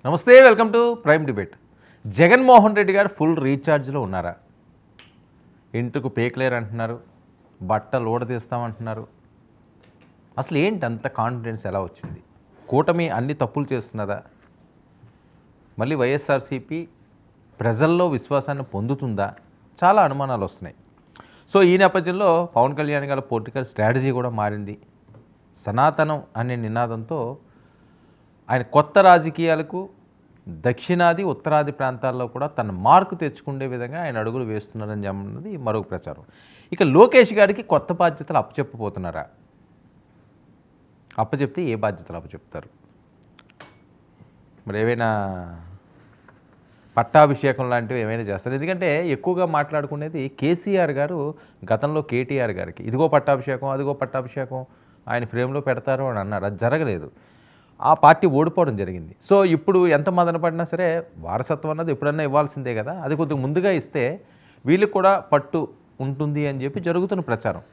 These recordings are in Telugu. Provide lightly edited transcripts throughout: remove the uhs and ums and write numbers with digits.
నమస్తే, welcome to prime debate. Jaganmohan Reddy గారు ఫుల్ రీఛార్జ్లో ఉన్నారా? ఇంటికి పేకలేరు అంటున్నారు, బట్టలు ఊడదీస్తామంటున్నారు. అసలు ఏంటి అంత కాన్ఫిడెన్స్ ఎలా వచ్చింది? కూటమి అన్ని తప్పులు చేస్తున్నదా? మళ్ళీ వైఎస్ఆర్సీపీ ప్రజల్లో విశ్వాసాన్ని పొందుతుందా? చాలా అనుమానాలు వస్తున్నాయి. సో ఈ నేపథ్యంలో పవన్ కళ్యాణ్ గారి పొలిటికల్ స్ట్రాటజీ కూడా మారింది. సనాతనం అనే నినాదంతో ఆయన కొత్త రాజకీయాలకు దక్షిణాది ఉత్తరాది ప్రాంతాల్లో కూడా తన మార్కు తెచ్చుకునే విధంగా ఆయన అడుగులు వేస్తున్నారని చెప్పినది మరొక ప్రచారం. ఇక లోకేష్ గారికి కొత్త బాధ్యతలు అప్పచెప్పబోతున్నారా? అప్పచెప్తే ఏ బాధ్యతలు అప్పచెప్తారు? మరి ఏవైనా పట్టాభిషేకం లాంటివి ఏమైనా చేస్తారు? ఎందుకంటే ఎక్కువగా మాట్లాడుకునేది కేసీఆర్ గారు గతంలో కేటీఆర్ గారికి ఇదిగో పట్టాభిషేకం అదిగో పట్టాభిషేకం ఆయన ఫ్రేమ్లో పెడతారు అని అన్నారు. అది జరగలేదు. ఆ పార్టీ ఓడిపోవడం జరిగింది. సో ఇప్పుడు ఎంత మదన పడినా సరే వారసత్వం అన్నది ఎప్పుడన్నా ఇవ్వాల్సిందే కదా. అది కొద్దిగా ముందుగా ఇస్తే వీళ్ళకి కూడా పట్టు ఉంటుంది అని చెప్పి జరుగుతున్న ప్రచారం.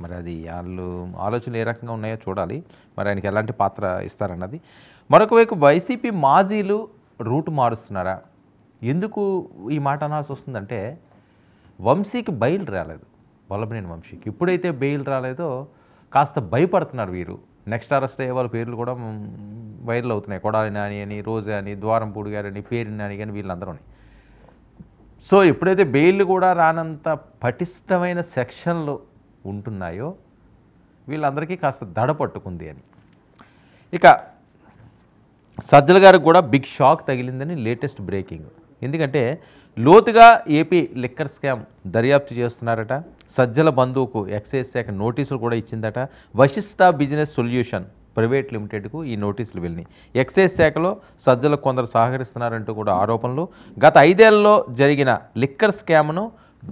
మరి అది వాళ్ళు ఆలోచనలు ఏ రకంగా ఉన్నాయో చూడాలి. మరి ఆయనకి ఎలాంటి పాత్ర ఇస్తారన్నది. మరొక వైపు వైసీపీ మాజీలు రూట్ మారుస్తున్నారా? ఎందుకు ఈ మాట అనాల్సి వస్తుందంటే వంశీకి బెయిల్ రాలేదు, వల్లభనేని వంశీకి. ఎప్పుడైతే బెయిల్ రాలేదో కాస్త భయపడుతున్నారు వీరు. నెక్స్ట్ అరెస్ట్ అయ్యే వాళ్ళ పేర్లు కూడా వైరల్ అవుతున్నాయి. కొడాలి నాని అని, రోజా అని, ద్వారంపూడి గారని, పేరు నాని కానీ వీళ్ళందరూ. సో ఎప్పుడైతే బెయిల్ కూడా రానంత పటిష్టమైన సెక్షన్లు ఉంటున్నాయో వీళ్ళందరికీ కాస్త దడ పట్టుకుంది అని. ఇక సజ్జల గారికి కూడా బిగ్ షాక్ తగిలిందని లేటెస్ట్ బ్రేకింగ్. ఎందుకంటే లోతుగా ఏపీ లిక్కర్ స్కామ్ దర్యాప్తు చేస్తున్నారట. సజ్జల బంధువుకు ఎక్సైజ్ శాఖ నోటీసులు కూడా ఇచ్చిందట. వశిష్ట బిజినెస్ సొల్యూషన్ ప్రైవేట్ లిమిటెడ్కు ఈ నోటీసులు వెళ్ళినాయి. ఎక్సైజ్ శాఖలో సజ్జలకు కొందరు సహకరిస్తున్నారంటూ కూడా ఆరోపణలు. గత 5 ఏళ్లలో జరిగిన లిక్కర్ స్కామ్ను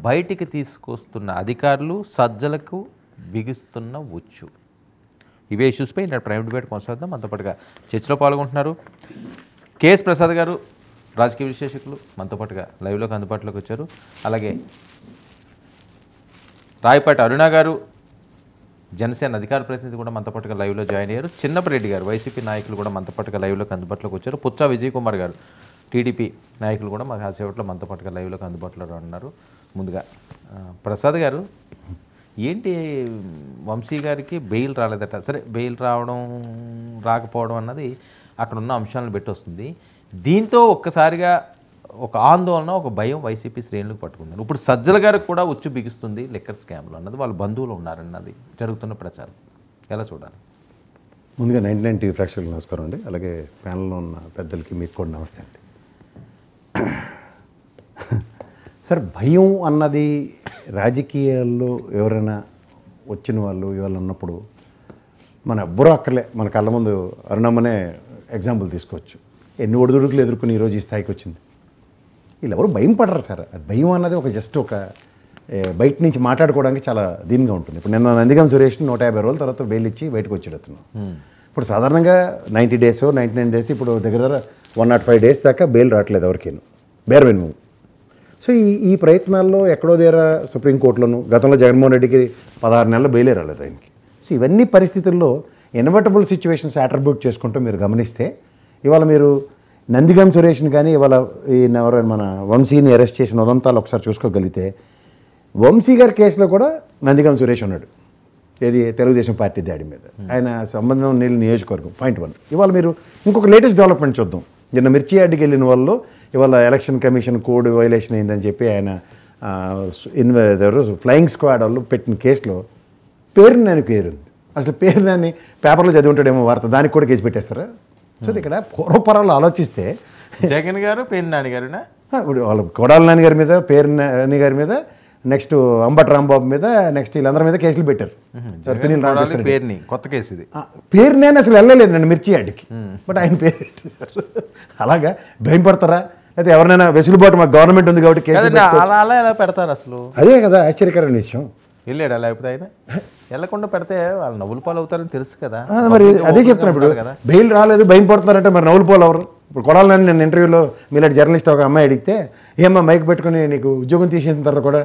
బయటికి తీసుకొస్తున్న అధికారులు సజ్జలకు బిగుస్తున్న ఉచ్చు. ఇవే ఇష్యూస్పై నేను ప్రైమ్ డిబేట్ కొనసాగుతాం. మనతో పాటుగా చర్చలో పాల్గొంటున్నారు కేఎస్ ప్రసాద్ గారు, రాజకీయ విశ్లేషకులు, మనతో పాటుగా లైవ్లోకి అందుబాటులోకి వచ్చారు. అలాగే రాయపాటి అరుణ గారు, జనసేన అధికార ప్రతినిధి కూడా మనతో పాటుగా లైవ్లో జాయిన్ అయ్యారు. చిన్నపరెడ్డి గారు, వైసీపీ నాయకులు కూడా మనతో పాటుగా లైవ్లోకి అందుబాటులోకి వచ్చారు. పుచ్చా విజయ్ కుమార్ గారు, టీడీపీ నాయకులు కూడా మాకు కాసేపట్లో మనతో పాటుగా లైవ్లోకి అందుబాటులో ఉన్నారు. ముందుగా ప్రసాద్ గారు, ఏంటి వంశీ గారికి బెయిల్ రాలేదట? సరే, బెయిల్ రావడం రాకపోవడం అన్నది అక్కడ ఉన్న అంశాలను బట్టి వస్తుంది. దీంతో ఒక్కసారిగా ఒక ఆందోళన, ఒక భయం వైసీపీ శ్రేణులకు పట్టుకున్నారు. ఇప్పుడు సజ్జల గారికి కూడా ఉచ్చు బిగుస్తుంది లిక్కర్ స్కామ్లో అన్నది, వాళ్ళ బంధువులు ఉన్నారన్నది జరుగుతున్న ప్రచారం. ఎలా చూడాలి? ముందుగా 99 టీవీ ప్రేక్షకులకు నమస్కారం అండి. అలాగే ప్యానల్లో ఉన్న పెద్దలకి మీకు కూడా నమస్తే అండి. సార్, భయం అన్నది రాజకీయాల్లో ఎవరైనా వచ్చిన వాళ్ళు ఇవాళ ఉన్నప్పుడు మన ఎవ్వరూ అక్కర్లే, మన కళ్ళ ముందు అరుణమ్మనే ఎగ్జాంపుల్ తీసుకోవచ్చు. ఎన్ని ఒడిదుడుకులు ఎదుర్కొని ఈరోజు ఈ స్థాయికి వచ్చింది. వీళ్ళెవరు భయం పడరు సార్. అది భయం అన్నది ఒక జస్ట్ ఒక బయట నుంచి మాట్లాడుకోవడానికి చాలా దీనిగా ఉంటుంది. ఇప్పుడు నిన్న నందిగం సురేష్ 150 రోజుల తర్వాత బెయిల్ ఇచ్చి బయటకు వచ్చాడు అతను. ఇప్పుడు సాధారణంగా 90 డేస్ 99 డేస్, ఇప్పుడు దగ్గర 105 డేస్ దాకా బెయిల్ రావట్లేదు ఎవరికేను, బేర్ మినిమం. సో ఈ ప్రయత్నాల్లో ఎక్కడో దగ్గర సుప్రీంకోర్టులోను గతంలో జగన్మోహన్ రెడ్డికి 16 నెలలు బెయిలే రాలేదు ఆయనకి. సో ఇవన్నీ పరిస్థితుల్లో ఇన్వర్టబుల్ సిచ్యువేషన్స్ అట్రిబ్యూట్ చేసుకుంటూ మీరు గమనిస్తే ఇవాళ మీరు నందిగం సురేష్ని కానీ ఇవాళ ఎవరైనా మన వంశీని అరెస్ట్ చేసిన ఉదంతాలు ఒకసారి చూసుకోగలిగితే వంశీ గారి కేసులో కూడా నందిగం సురేష్ ఉన్నాడు. ఏది తెలుగుదేశం పార్టీ దాడి మీద ఆయన సంబంధం నీళ్ళు నియోజకవర్గం పాయింట్ 1. ఇవాళ మీరు ఇంకొక లేటెస్ట్ డెవలప్మెంట్ చూద్దాం. నిన్న మిర్చి యార్డ్కి వెళ్ళిన వాళ్ళు ఇవాళ ఎలక్షన్ కమిషన్ కోడ్ వైలేషన్ అయిందని చెప్పి ఆయన ఫ్లయింగ్ స్క్వాడ్ వాళ్ళు పెట్టిన కేసులో పేరు నాని పేరు ఉంది. అసలు పేరు నాని పేపర్లో చదివి ఉంటాడేమో వార్త, దానికి కూడా కేసు పెట్టేస్తారా? సో ఇక్కడ పూర్వపరాలు ఆలోచిస్తే జగన్ గారు, పేరు నాని గారునా, ఇప్పుడు వాళ్ళు కొడాలి నాని గారి మీద, పేరు నాని గారి మీద, నెక్స్ట్ అంబటి రాంబాబు మీద, నెక్స్ట్ వీళ్ళందరి మీద కేసులు పెట్టారు. పేరుని కొత్త కేసు ఇది. పేరు నేను అసలు వెళ్ళలేదు నన్ను మిర్చి యార్డ్కి, బట్ ఆయన పేరు పెట్టారు. అలాగా భయం పడతారా? అయితే ఎవరినైనా వెసులుబాటు మాకు గవర్నమెంట్ ఉంది కాబట్టి అలా ఎలా పెడతారు అసలు? అదే కదా ఆశ్చర్యకరమైన విషయం. వెళ్ళాడా? లేకపోతే ఆయన వెళ్ళకుండా పెడితే వాళ్ళు నవ్వుల పాలు అవుతారని తెలుసు కదా. మరి అదే చెప్తున్నా, ఇప్పుడు బెయిల్ రాలేదు భయం పడుతున్నారంటే మరి నవ్వుల పాలు ఎవరు? ఇప్పుడు కొడాలని నేను ఇంటర్వ్యూలో మీలాంటి జర్నలిస్ట్ ఒక అమ్మాయి అడిగితే, ఏమ్మా మైక్ పెట్టుకుని నీకు ఉద్యోగం తీసిన తర్వాత కూడా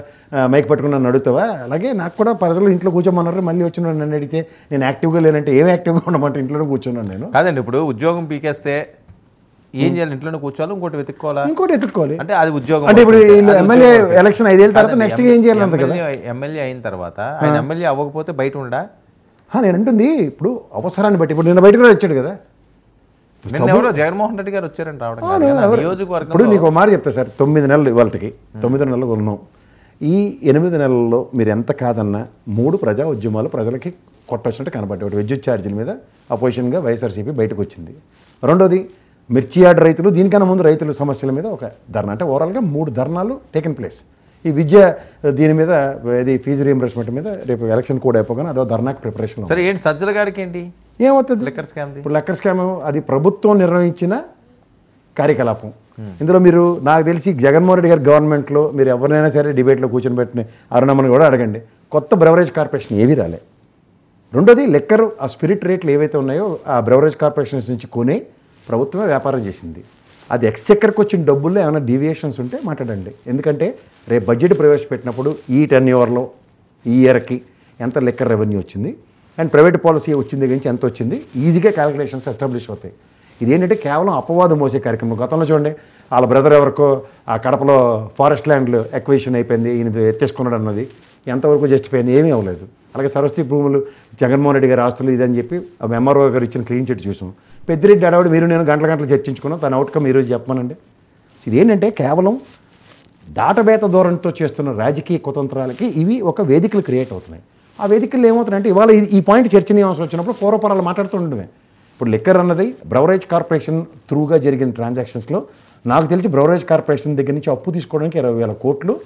మైక్ పెట్టుకుని నన్ను అడుగుతావా? అలాగే నాకు కూడా ప్రజలు ఇంట్లో కూర్చోమన్నారు, మళ్ళీ వచ్చిన నన్ను అడిగితే నేను యాక్టివ్గా లేనంటే ఏం యాక్టివ్గా ఉండమంటే ఇంట్లోనే కూర్చున్నాను నేను. కాదండి, ఇప్పుడు ఉద్యోగం పీకేస్తే ఏం చేయాలి? ఇంట్లోనే కూర్చోవాలి, ఇంకోటి వెతుక్కోవాలా? ఇంకోటి ఎత్తుక్కోవాలి. అంటే అది ఉద్యోగం అంటే ఇప్పుడు పడుతుంది. అది ఎమ్మెల్యే ఉద్యోగం పడుతుంది. ఎలక్షన్ 5 ఏళ్ళ తర్వాత నెక్స్ట్ ఏం చేయాలి అంత కదా. ఎమ్మెల్యే అయిన తర్వాత ఆయన ఎమ్మెల్యే అవ్వకపోతే బయట ఉండా? నేను అంటుంది ఇప్పుడు అవసరాన్ని బట్టి. ఇప్పుడు నిన్న బయట కూడా వచ్చాడు కదా. నిన్న ఎవరో జగన్మోహన్ రెడ్డి గారు వచ్చారని రావడం కాదు కదా, ఇప్పుడు నియోజకవర్గంలో నీకు ఒక మాట చెప్తా సార్, 9 నెలలు ఇవాళకి 9 నెలలు ఉన్నాం. ఈ 8 నెలల్లో మీరు ఎంత కాదన్నా 3 ప్రజా ఉద్యమాలు ప్రజలకి కొట్టొచ్చినట్టు కనబడ్డాయి. ఒకటి విద్యుత్ ఛార్జీల మీద అపోజిషన్గా వైఎస్ఆర్సీపీ బయటకు వచ్చింది. రెండోది మిర్చి యార్డ్ రైతులు, దీనికన్నా ముందు రైతుల సమస్యల మీద ఒక ధర్నా. అంటే ఓవరాల్గా 3 ధర్నాలు టేకెన్ ప్లేస్. ఈ విద్య దీని మీద, ఇది ఫీజు రీఎంబర్స్మెంట్ మీద రేపు ఎలక్షన్ కూడా అయిపోగానే అదో ధర్నాకి ప్రిపరేషన్. సరే ఏంటి సజ్జల గారికి ఏంటి ఏమవుతుంది? ఇప్పుడు లెక్కర్ స్కామ్ అది ప్రభుత్వం నిర్వహించిన కార్యకలాపం. ఇందులో మీరు నాకు తెలిసి జగన్మోహన్ రెడ్డి గారి గవర్నమెంట్లో మీరు ఎవరినైనా సరే డిబేట్లో కూర్చొని పెట్టిన అరుణమ్మని కూడా అడగండి, కొత్త బ్రెవరేజ్ కార్పొరేషన్ ఏవీ రాలే. రెండోది లెక్కర్ ఆ స్పిరిట్ రేట్లు ఏవైతే ఉన్నాయో ఆ బ్రెవరేజ్ కార్పొరేషన్స్ నుంచి కొని ప్రభుత్వమే వ్యాపారం చేసింది. అది ఎక్స్చెక్కర్కి వచ్చిన డబ్బుల్లో ఏమైనా డీవియేషన్స్ ఉంటే మాట్లాడండి. ఎందుకంటే రేపు బడ్జెట్ ప్రవేశపెట్టినప్పుడు ఈ టెన్యూర్లో ఈ ఇయర్కి ఎంత లెక్కర్ రెవెన్యూ వచ్చింది అండ్ ప్రైవేట్ పాలసీ వచ్చింది గురించి ఎంత వచ్చింది ఈజీగా క్యాలిక్యులేషన్స్ ఎస్టాబ్లిష్ అవుతాయి. ఇదేంటంటే కేవలం అపవాదం మోసే కార్యక్రమం. గతంలో చూడండి, వాళ్ళ బ్రదర్ ఎవరికో ఆ కడపలో ఫారెస్ట్ ల్యాండ్లు ఎక్వేషన్ అయిపోయింది, ఈయన ఎత్తేసుకున్నాడు అన్నది ఎంతవరకు జస్టిఫై అయింది? ఏమీ అవ్వలేదు. అలాగే సరస్వతి భూములు జగన్మోహన్ రెడ్డి గారి ఆస్తులు ఇదని చెప్పి ఎంఆర్ఓ గారు ఇచ్చిన క్లీన్ చిట్ చూసాం. పెద్దిరెడ్డి అడవాడు మీరు నేను గంటలు చర్చించుకున్నాం, తన అవుట్కమ్ ఈరోజు చెప్పమనండి. ఇదేంటంటే కేవలం దాటబేత ధోరణితో చేస్తున్న రాజకీయ కుతంత్రాలకి ఇవి ఒక వేదికలు క్రియేట్ అవుతున్నాయి. ఆ వేదికలు ఏమవుతున్నాయంటే ఇవాళ ఈ పాయింట్ చర్చనీయాంశం వచ్చినప్పుడు పూర్వపరాలు మాట్లాడుతూ ఉండడమే. ఇప్పుడు లిక్కర్ అన్నది బ్రవరేజ్ కార్పొరేషన్ త్రూగా జరిగిన ట్రాన్సాక్షన్స్లో నాకు తెలిసి బ్రవరేజ్ కార్పొరేషన్ దగ్గర నుంచి అప్పు తీసుకోవడానికి 20,000 కోట్లు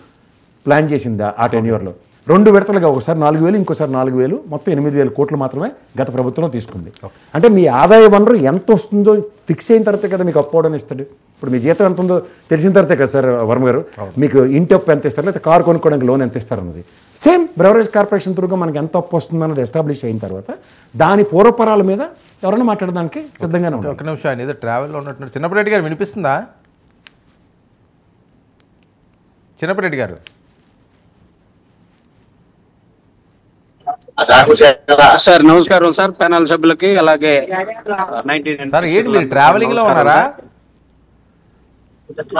ప్లాన్ చేసింది ఆ టెన్యూర్లో. 2 విడతలుగా, ఒకసారి 4,000 ఇంకోసారి 4,000, మొత్తం 8,000 కోట్లు మాత్రమే గత ప్రభుత్వంలో తీసుకుంది. అంటే మీ ఆదాయ వనరు ఎంత వస్తుందో ఫిక్స్ అయిన తర్వాత కదా మీకు అప్పు అవడం ఇస్తాడు. ఇప్పుడు మీ జీతం ఎంత ఉందో తెలిసిన తర్వాతే కదా సార్ వర్మ గారు మీకు ఇంటి అప్పు ఎంత ఇస్తారు, లేకపోతే కారు కొనుక్కోవడానికి లోన్ ఎంత ఇస్తారు అన్నది. సేమ్ బ్రెవరేజ్ కార్పొరేషన్ త్రూగా మనకి ఎంత అప్పు వస్తుంది అన్నది ఎస్టాబ్లిష్ అయిన తర్వాత దాని పూర్వపరాల మీద ఎవరైనా మాట్లాడడానికి సిద్ధంగానే ఉంటారు. ఒక నిమిషం, ఆయన ఏదో ట్రావెల్లో ఉన్నట్టున్నారు. చిన్నప్పరెడ్డి గారు వినిపిస్తుందా? చిన్నప్పరెడ్డి గారు సార్ నమస్కారం సార్, ప్యానల్ సభ్యులకి అలాగే సార్ ఏంటి మీరు ట్రావెలింగ్ లో ఉన్నారా?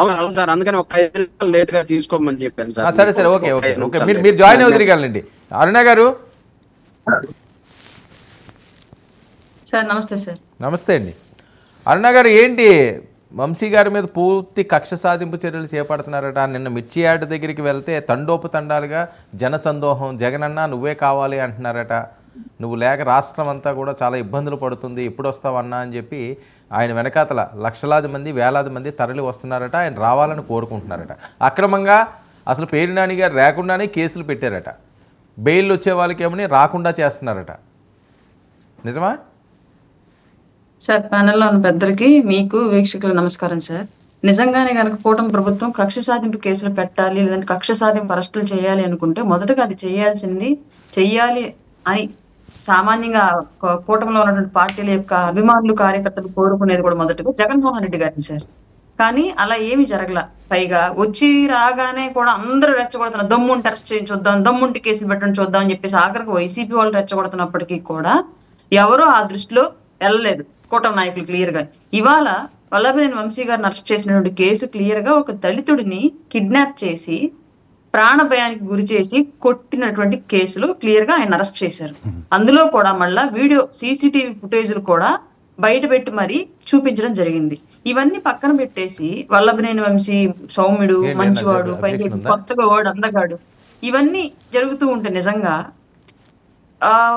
అవును సార్, అందుకని ఒక 5 నిమిషాలు లేట్ గా తీసుకోమని చెప్పాను సార్. సరే సరే, ఓకే ఓకే ఓకే, మీరు జాయిన్ అవుతారు కదండి. అరుణ గారు సార్ నమస్తే సార్. నమస్తే అండి. అరుణ గారు ఏంటి వంశీ గారి మీద పూర్తి కక్ష సాధింపు చర్యలు చేపడుతున్నారట. నిన్న మిర్చి యార్డ్ దగ్గరికి వెళ్తే తండోపతండాలుగా జనసందోహం, జగనన్న నువ్వే కావాలి అంటున్నారట. నువ్వు లేక రాష్ట్రం అంతా కూడా చాలా ఇబ్బందులు పడుతుంది, ఎప్పుడు వస్తావన్నా అని చెప్పి ఆయన వెనకాతల లక్షలాది మంది, వేలాది మంది తరలి వస్తున్నారట. ఆయన రావాలని కోరుకుంటున్నారట. అక్రమంగా అసలు పేరు నాని గారు రాకుండానే కేసులు పెట్టారట. బెయిల్ వచ్చే వాళ్ళకేమని రాకుండా చేస్తున్నారట. నిజమా? సార్ ప్యానెల్లో ఉన్న పెద్దలకి, మీకు వీక్షకులకు నమస్కారం సార్. నిజంగానే కనుక కూటమి ప్రభుత్వం కక్ష సాధింపు కేసులు పెట్టాలి, లేదంటే కక్ష సాధింపు అరెస్టులు చేయాలి అనుకుంటే మొదటగా అది చెయ్యాలి అని సామాన్యంగా కూటమిలో ఉన్నటువంటి పార్టీల యొక్క అభిమానులు, కార్యకర్తలు కోరుకునేది కూడా మొదటగా జగన్మోహన్ రెడ్డి గారిని సార్. కానీ అలా ఏమీ జరగల. పైగా వచ్చి రాగానే కూడా అందరూ రెచ్చగొడుతున్నారు, దమ్ముంటి అరెస్ట్ చేయించి చూద్దాం, దమ్ముంటి కేసులు పెట్టడం చూద్దాం అని చెప్పేసి ఆఖరికి వైసీపీ వాళ్ళు రెచ్చగొడుతున్నప్పటికీ కూడా ఎవరో ఆ దృష్టిలో వెళ్ళలేదు కూటమి నాయకులు క్లియర్ గా. ఇవాళ వల్లభనేని వంశీ గారిని అరెస్ట్ చేసినటువంటి కేసు క్లియర్ గా ఒక దళితుడిని కిడ్నాప్ చేసి ప్రాణ భయానికి గురి చేసి కొట్టినటువంటి కేసులు క్లియర్ గా ఆయన అరెస్ట్ చేశారు. అందులో కూడా మళ్ళా వీడియో సీసీటీవీ ఫుటేజ్లు కూడా బయట పెట్టి మరీ చూపించడం జరిగింది. ఇవన్నీ పక్కన పెట్టేసి వల్లభనేని వంశీ సౌమ్యుడు, మంచివాడు, పైగా కొత్తగా వాడు, అందగాడు, ఇవన్నీ జరుగుతూ ఉంటే నిజంగా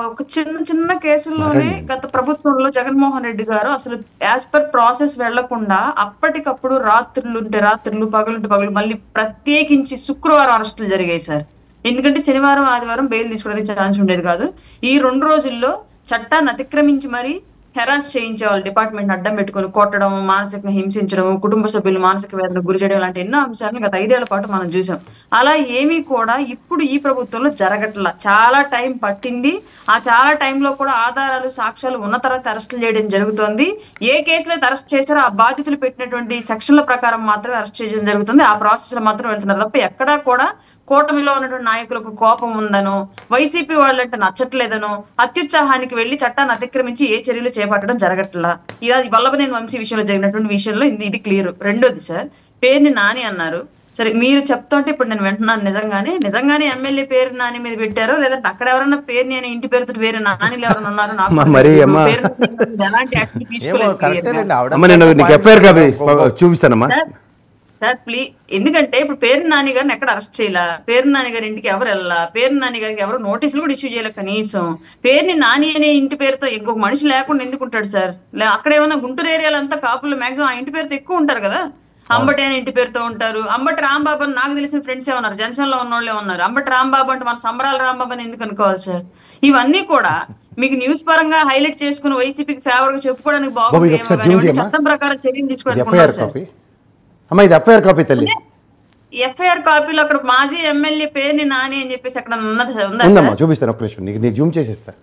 ఒక చిన్న కేసుల్లోనే గత ప్రభుత్వంలో జగన్మోహన్ రెడ్డి గారు అసలు యాజ్ పర్ ప్రాసెస్ వెళ్లకుండా అప్పటికప్పుడు రాత్రులు, పగలుంటే పగలు, మళ్ళీ ప్రత్యేకించి శుక్రవారం అరెస్టులు జరిగాయి సార్. ఎందుకంటే శనివారం, ఆదివారం బెయిల్ తీసుకోవడానికి ఛాన్స్ ఉండేది కాదు. ఈ 2 రోజుల్లో చట్టాన్ని అతిక్రమించి మరి హెరాస్ చేయించేవాళ్ళు, డిపార్ట్మెంట్ అడ్డం పెట్టుకుని కొట్టడం, మానసికంగా హింసించడం, కుటుంబ సభ్యులు మానసిక వేదనకు గురి చేయడం లాంటి ఎన్నో అంశాలను గత 5 ఏళ్ల పాటు మనం చూసాం. అలా ఏమీ కూడా ఇప్పుడు ఈ ప్రభుత్వంలో జరగట్లా. చాలా టైం పట్టింది. ఆ చాలా టైంలో కూడా ఆధారాలు, సాక్ష్యాలు ఉన్న తర్వాత అరెస్టులు చేయడం జరుగుతుంది. ఏ కేసులో అయితే అరెస్ట్ చేశారో ఆ బాధితులు పెట్టినటువంటి సెక్షన్ల ప్రకారం మాత్రమే అరెస్ట్ చేయడం జరుగుతుంది. ఆ ప్రాసెస్ లో మాత్రం వెళ్తున్నారు తప్ప ఎక్కడా కూడా కూటమిలో ఉన్నటువంటి నాయకులకు కోపం ఉందనో, వైసీపీ వాళ్ళంటే నచ్చట్లేదనో అత్యుత్సాహానికి వెళ్లి చట్టాన్ని అతిక్రమించి ఏ చర్యలు చేపట్టడం జరగట్లా. ఇది వల్లభనేని వంశీ విషయంలో జరిగినటువంటి విషయంలో ఇది క్లియర్. రెండోది సార్, పేరుని నాని అన్నారు. సరే, మీరు చెప్తుంటే ఇప్పుడు నేను వింటున్నాను, నిజంగానే ఎమ్మెల్యే పేరు నాని మీద పెట్టారో లేదంటే అక్కడ ఎవరన్నా పేరు నేను ఇంటి పేరుతో వేరే నానిలు ఎవరైనా ఉన్నారో ఎలాంటి యాక్షన్ తీసుకోలేదు చూపిస్తానమ్మా సార్ ప్లీజ్. ఎందుకంటే ఇప్పుడు పేరు నాని గారిని ఎక్కడ అరెస్ట్ చేయాల, పేరు నాని గారి ఇంటికి ఎవరు వెళ్ళాలా, పేరు నాని గారికి ఎవరు నోటీసులు కూడా ఇష్యూ చేయలే. కనీసం పేరుని నాని అనే ఇంటి పేరుతో ఇంకొక మనిషి లేకుండా ఎందుకు ఉంటాడు సార్? అక్కడ ఏమన్నా గుంటూరు ఏరియాలంతా కాపులు మాక్సిమం ఆ ఇంటి పేరుతో ఎక్కువ ఉంటారు కదా. అంబటి అనే ఇంటి పేరుతో ఉంటారు. అంబటి రాంబాబు అని నాకు తెలిసిన ఫ్రెండ్సే ఉన్నారు, జనసేన లో ఉన్న వాళ్ళే ఉన్నారు. అంబటి రాంబాబు అంటే మన సంబరాల రాంబాబు అని ఎందుకు అనుకోవాలి సార్? ఇవన్నీ కూడా మీకు న్యూస్ పరంగా హైలైట్ చేసుకుని వైసీపీకి ఫేవర్ గా చెప్పుకోవడానికి బాగుంది, చట్టం ప్రకారం చర్యలు తీసుకోవడానికి. ఎఫ్ఐఆర్ కాపీ తల్లి, ఎఫ్ఐఆర్ కాపీలో అక్కడ మాజీ ఎమ్మెల్యే పేరుని నాని అని చెప్పేసి అక్కడ ఉందమ్మా. చూపిస్తాను ఒక నిమిషం, నీకు జూమ్ చేసిస్తా.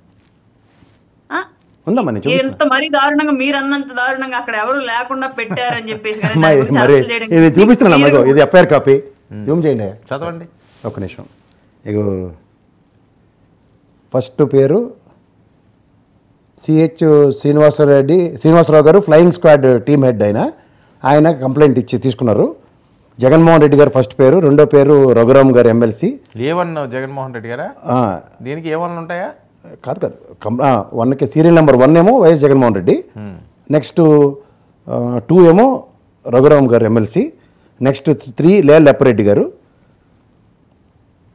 ఎంత మరీ దారుణంగా మీరు అన్నంత దారుణంగా అక్కడ ఎవరు లేకుండా పెట్టారని చెప్పేసి చూపిస్తున్నాను. ఇది ఎఫ్ఐఆర్ కాపీ, జూమ్ చేయండి, చదవండి ఒక నిమిషం. ఇగో ఫస్ట్ పేరు సిహెచ్ శ్రీనివాసరావు గారు, ఫ్లయింగ్ స్క్వాడ్ టీమ్ హెడ్. ఆయన కంప్లైంట్ ఇచ్చి తీసుకున్నారు. జగన్మోహన్ రెడ్డి గారు ఫస్ట్ పేరు, రెండో పేరు రఘురామ్ గారు ఎమ్మెల్సీ. జగన్మోహన్ రెడ్డి గారా? దీనికి ఏమన్నా ఉంటాయా? కాదు, 1కి సీరియల్ నెంబర్ 1 ఏమో వైఎస్ జగన్మోహన్ రెడ్డి, నెక్స్ట్ 2 ఏమో రఘురామ్ గారు ఎమ్మెల్సీ, నెక్స్ట్ 3 లేలెప్పారెడ్డి గారు.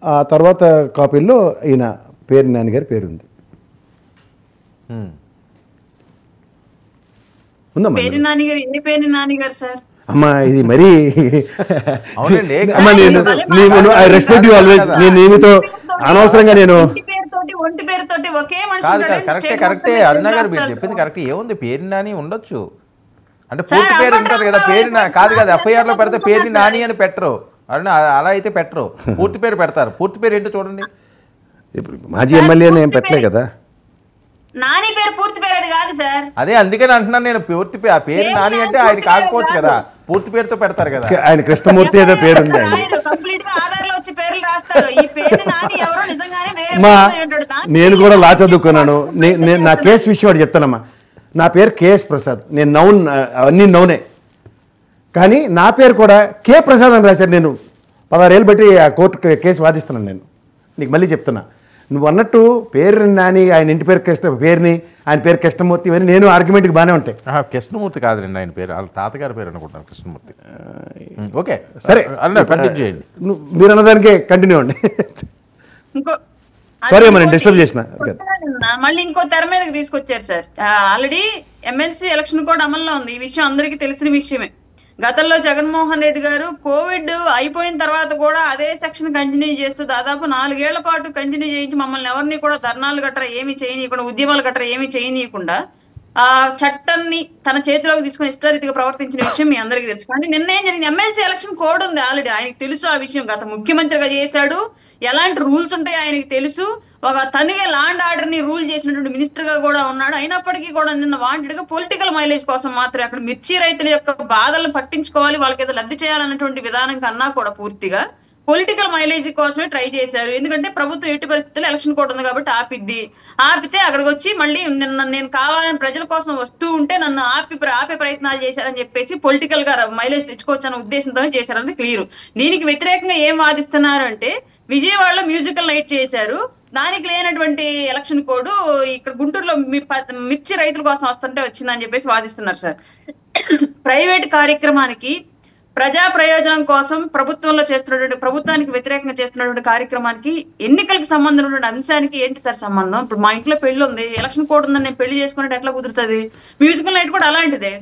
ఆ తర్వాత కాపీల్లో ఈయన పేరు నాని గారి పేరు ఉంది. అమ్మా ఇది మరీ రెస్పెక్ట్ యూ ఆల్వేస్. నేను మీతో అనవసరంగా నేను కరెక్టే అరుణ గారు మీరు చెప్పింది కరెక్ట్. ఏముంది పేరు నాని ఉండొచ్చు అంటే పూర్తి పేరు ఉంటుంది కదా, పేరు కాదు కదా. ఎఫ్ఐఆర్ లో పెడితే పేరు నాని అని పెట్టరు అరుణ, అలా అయితే పెట్టరు, పూర్తి పేరు పెడతారు. పూర్తి పేరు ఏంటో చూడండి. ఇప్పుడు మాజీ ఎమ్మెల్యే ఏం పెట్టలే కదా, నాని పేరు పూర్తి పేరు అది కాదు సార్. అదే అందుకని అంటున్నాను నేను, పూర్తి పేరు నాని అంటే ఆయన కాకపోవచ్చు కదా, పూర్తి పేరుతో పెడతారు కదా. ఆయన కృష్ణమూర్తి ఏదో పేరు ఉంది. నేను కూడా లా చదువుకున్నాను. నా కేసు విషయం వాడు చెప్తానమ్మా. నా పేరు కేఎస్ ప్రసాద్, నేను నౌన్, అన్ని నౌనే, కానీ నా పేరు కూడా కే ప్రసాద్ అని రాశారు. నేను 16 ఏళ్ళు బట్టి ఆ కోర్టు కేసు వాదిస్తున్నాను. నేను నీకు మళ్ళీ చెప్తున్నా, నువ్వు అన్నట్టు పేరు నాని, ఆయన ఇంటి పేరు పేరుని, ఆయన పేరు కృష్ణమూర్తి, ఇవన్నీ నేను ఆర్గ్యుమెంట్కి బాగానే ఉంటాయి. కృష్ణమూర్తి కాదండి ఆయన పేరు, వాళ్ళ తాతగారి పేరు అనుకుంటాను కృష్ణమూర్తి. ఓకే సరే కంటిన్యూ చేయండి, మీరు అన్నదానికే కంటిన్యూ అండి. సారీ అమ్మా నేను డిస్టర్బ్ చేసిన. మళ్ళీ ఇంకో తెర మీదకి తీసుకొచ్చారు sir. Already MLC election code అమల్లో ఉంది, ఈ విషయం అందరికీ తెలిసిన విషయమే. గతంలో జగన్మోహన్ రెడ్డి గారు కోవిడ్ అయిపోయిన తర్వాత కూడా అదే సెక్షన్ కంటిన్యూ చేస్తూ దాదాపు 4 ఏళ్ల పాటు కంటిన్యూ చేయించి మమ్మల్ని ఎవరిని కూడా ధర్నాలు గట్రా ఏమీ చేయనీయకుండా, ఉద్యమాలు గట్రా ఏమీ చేయనీయకుండా ఆ చట్టాన్ని తన చేతిలోకి తీసుకుని ఇష్టారీతిగా ప్రవర్తించిన విషయం మీ అందరికీ తెలుసు. కానీ నిన్న ఏం జరిగింది, ఎమ్మెల్సీ ఎలక్షన్ కోడ్ ఉంది ఆల్రెడీ, ఆయనకు తెలుసు ఆ విషయం. గత ముఖ్యమంత్రిగా చేశాడు, ఎలాంటి రూల్స్ ఉంటాయో ఆయనకి తెలుసు. ఒక తనుగే లాండ్ ఆర్డర్ ని రూల్ చేసినటువంటి మినిస్టర్ గా కూడా ఉన్నాడు. అయినప్పటికీ కూడా నిన్న వాంటెడ్ గా పొలిటికల్ మైలేజ్ కోసం మాత్రమే అక్కడ మిర్చి రైతుల యొక్క బాధలను పట్టించుకోవాలి, వాళ్ళకి ఏదో లబ్ధి చేయాలన్నటువంటి విధానం కన్నా కూడా పూర్తిగా పొలిటికల్ మైలేజ్ కోసమే ట్రై చేశారు. ఎందుకంటే ప్రభుత్వం ఎట్టి పరిస్థితుల్లో ఎలక్షన్ కోడ్ ఉంది కాబట్టి ఆపితే అక్కడికి వచ్చి మళ్ళీ నిన్న నేను కావాలని ప్రజల కోసం వస్తూ ఉంటే నన్ను ఆపే ప్రయత్నాలు చేశారని చెప్పేసి పొలిటికల్ గా మైలేజ్ తెచ్చుకోవచ్చు అన్న ఉద్దేశంతోనే చేశారన్నది క్లియర్. దీనికి వ్యతిరేకంగా ఏం వాదిస్తున్నారు అంటే, విజయవాడలో మ్యూజికల్ నైట్ చేశారు, దానికి లేనటువంటి ఎలక్షన్ కోడ్ ఇక్కడ గుంటూరులో మిర్చి రైతుల కోసం వస్తుంటే వచ్చిందని చెప్పేసి వాదిస్తున్నారు సార్. ప్రైవేట్ కార్యక్రమానికి ప్రజా ప్రయోజనం కోసం ప్రభుత్వంలో చేస్తున్నటువంటి, ప్రభుత్వానికి వ్యతిరేకంగా చేస్తున్నటువంటి కార్యక్రమానికి ఎన్నికలకు సంబంధం ఉన్నటువంటి అంశానికి ఏంటి సార్ సంబంధం? ఇప్పుడు మా ఇంట్లో పెళ్లి ఉంది, ఎలక్షన్ కోడ్ ఉందని నేను పెళ్లి చేసుకున్నట్టు ఎట్లా కుదురుతుంది? మ్యూజికల్ నైట్ కూడా అలాంటిదే,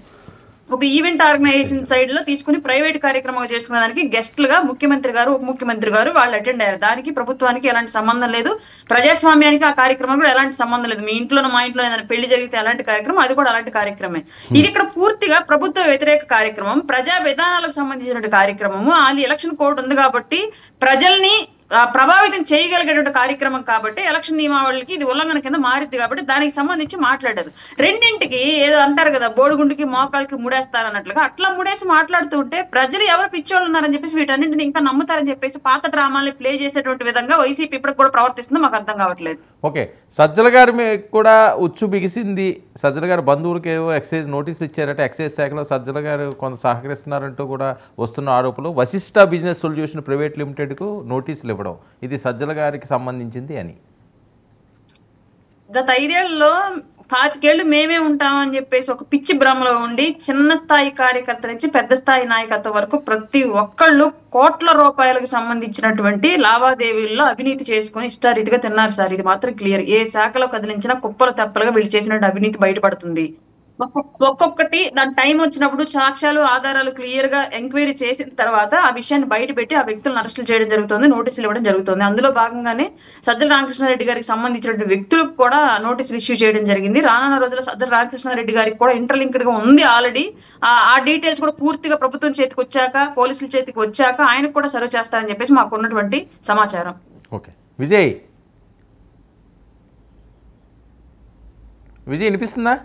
ఒక ఈవెంట్ ఆర్గనైజేషన్ సైడ్ లో తీసుకుని ప్రైవేట్ కార్యక్రమాలు చేసుకునే దానికి గెస్ట్లుగా ముఖ్యమంత్రి గారు, ఉప ముఖ్యమంత్రి గారు వాళ్ళు అటెండ్ అయ్యారు. దానికి ప్రభుత్వానికి ఎలాంటి సంబంధం లేదు, ప్రజాస్వామ్యానికి ఆ కార్యక్రమం కూడా ఎలాంటి సంబంధం లేదు. మీ ఇంట్లోనూ మా ఇంట్లో ఏదైనా పెళ్లి జరిగితే అలాంటి కార్యక్రమం, అది కూడా అలాంటి కార్యక్రమే. ఇది ఇక్కడ పూర్తిగా ప్రభుత్వ వ్యతిరేక కార్యక్రమం, ప్రజా విధానాలకు సంబంధించిన కార్యక్రమము. వాళ్ళు ఎలక్షన్ కోడ్ ఉంది కాబట్టి ప్రజల్ని ప్రభావితం చేయగలిగేటువంటి కార్యక్రమం కాబట్టి ఎలక్షన్ నియమావళికి ఇది ఉల్లంఘన కింద మారింది కాబట్టి దానికి సంబంధించి మాట్లాడారు. రెండింటికి ఏదో అంటారు కదా, బోడిగుండికి మోకాలకి ముడేస్తారు అన్నట్లుగా అట్లా ముడేసి మాట్లాడుతూ ఉంటే ప్రజలు ఎవరు పిచ్చోళ్ళు ఉన్నారని చెప్పేసి వీటన్నింటిని ఇంకా నమ్ముతారని చెప్పేసి పాత డ్రామాల్ని ప్లే చేసేటువంటి విధంగా వైసీపీ ఇప్పటికి కూడా ప్రవర్తిస్తుందో మాకు అర్థం కావట్లేదు. ఓకే, సజ్జల గారి మీద కూడా ఉచ్చు బిగిసింది. సజ్జల గారు బంధువులకి ఏవో ఎక్సైజ్ నోటీసులు ఇచ్చారట. ఎక్సైజ్ శాఖలో సజ్జల గారు కొంత సహకరిస్తున్నారంటూ కూడా వస్తున్న ఆరోపణలు. వశిష్ట బిజినెస్ సొల్యూషన్ ప్రైవేట్ లిమిటెడ్కు నోటీసులు ఇవ్వడం ఇది సజ్జల గారికి సంబంధించింది అని. గత 5 ఏళ్లలో 25 ఏళ్ళు మేమే ఉంటామని చెప్పేసి ఒక పిచ్చి భ్రమలో ఉండి చిన్న స్థాయి కార్యకర్త నుంచి పెద్ద స్థాయి నాయకత్వం వరకు ప్రతి ఒక్కళ్ళు కోట్ల రూపాయలకు సంబంధించినటువంటి లావాదేవీల్లో అవినీతి చేసుకుని ఇష్టారీతిగా తిన్నారు సార్. ఇది మాత్రం క్లియర్. ఏ శాఖలో కదిలించినా కుప్పలు తెప్పలుగా వీళ్ళు చేసినట్టు అవినీతి బయటపడుతుంది. ఒక్కొక్కటి దాని టైం వచ్చినప్పుడు సాక్ష్యాలు ఆధారాలు క్లియర్ గా ఎంక్వైరీ చేసిన తర్వాత ఆ విషయాన్ని బయట పెట్టి ఆ వ్యక్తులను అరెస్టులు చేయడం జరుగుతుంది, నోటీసులు ఇవ్వడం జరుగుతుంది. అందులో భాగంగానే సజ్జల రామకృష్ణారెడ్డి గారికి సంబంధించినటువంటి వ్యక్తులకు కూడా నోటీసులు ఇష్యూ చేయడం జరిగింది. రానున్న రోజుల్లో సజ్జల రామకృష్ణారెడ్డి గారికి కూడా ఇంటర్లింక్డ్ గా ఉంది ఆల్రెడీ. ఆ డీటెయిల్స్ కూడా పూర్తిగా ప్రభుత్వం చేతికి వచ్చాక, పోలీసుల చేతికి వచ్చాక ఆయనకు కూడా సర్వ్ చేస్తారని చెప్పేసి మాకు ఉన్నటువంటి సమాచారం. ఓకే, విజయ్ వినిపిస్తుందా?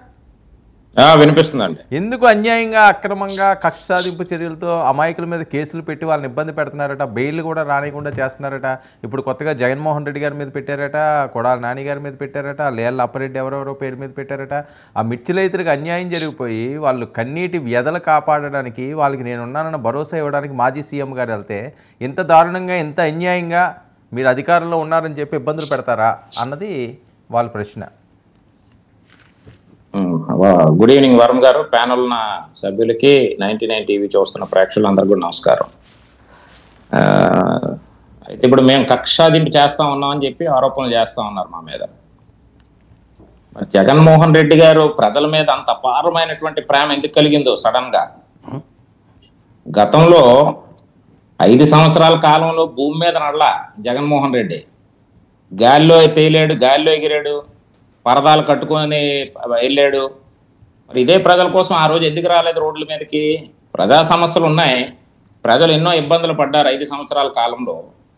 వినిపిస్తుందండి. ఎందుకు అన్యాయంగా అక్రమంగా కక్ష సాధింపు చర్యలతో అమాయకుల మీద కేసులు పెట్టి వాళ్ళని ఇబ్బంది పెడుతున్నారట, బెయిల్ కూడా రానియకుండా చేస్తున్నారట. ఇప్పుడు కొత్తగా జగన్మోహన్ రెడ్డి గారి మీద పెట్టారట, కొడాల నాని గారి మీద పెట్టారట, లేళ్ల అప్పారెడ్డి ఎవరెవరో పేరు మీద పెట్టారట. ఆ మిర్చిలైతులకు అన్యాయం జరిగిపోయి వాళ్ళు కన్నీటి వ్యధలు కాపాడడానికి, వాళ్ళకి నేనున్నానన్న భరోసా ఇవ్వడానికి మాజీ సీఎం గారు వెళ్తే ఇంత దారుణంగా ఇంత అన్యాయంగా మీరు అధికారంలో ఉన్నారని చెప్పి ఇబ్బందులు పెడతారా అన్నది వాళ్ళ ప్రశ్న. గుడ్ ఈవినింగ్ వరుణ్ గారు, ప్యానల్ ఉన్న సభ్యులకి, 99 టీవీ చూస్తున్న ప్రేక్షకులందరూ కూడా నమస్కారం. అయితే ఇప్పుడు మేము కక్షాదింపు చేస్తా ఉన్నామని చెప్పి ఆరోపణలు చేస్తా ఉన్నారు మా మీద. మరి జగన్మోహన్ రెడ్డి గారు ప్రజల మీద అంత అపారమైనటువంటి ప్రేమ ఎందుకు కలిగిందో సడన్ గా? గతంలో 5 సంవత్సరాల కాలంలో భూమి మీద నడలా జగన్మోహన్ రెడ్డి. గాలిలో తేలాడు, గాలిలో ఎగిరాడు, పరదాలు కట్టుకొని వెళ్ళాడు. మరి ఇదే ప్రజల కోసం ఆ రోజు ఎందుకు రాలేదు రోడ్ల మీదకి? ప్రజా సమస్యలు ఉన్నాయి, ప్రజలు ఎన్నో ఇబ్బందులు పడ్డారు 5 సంవత్సరాల కాలంలో.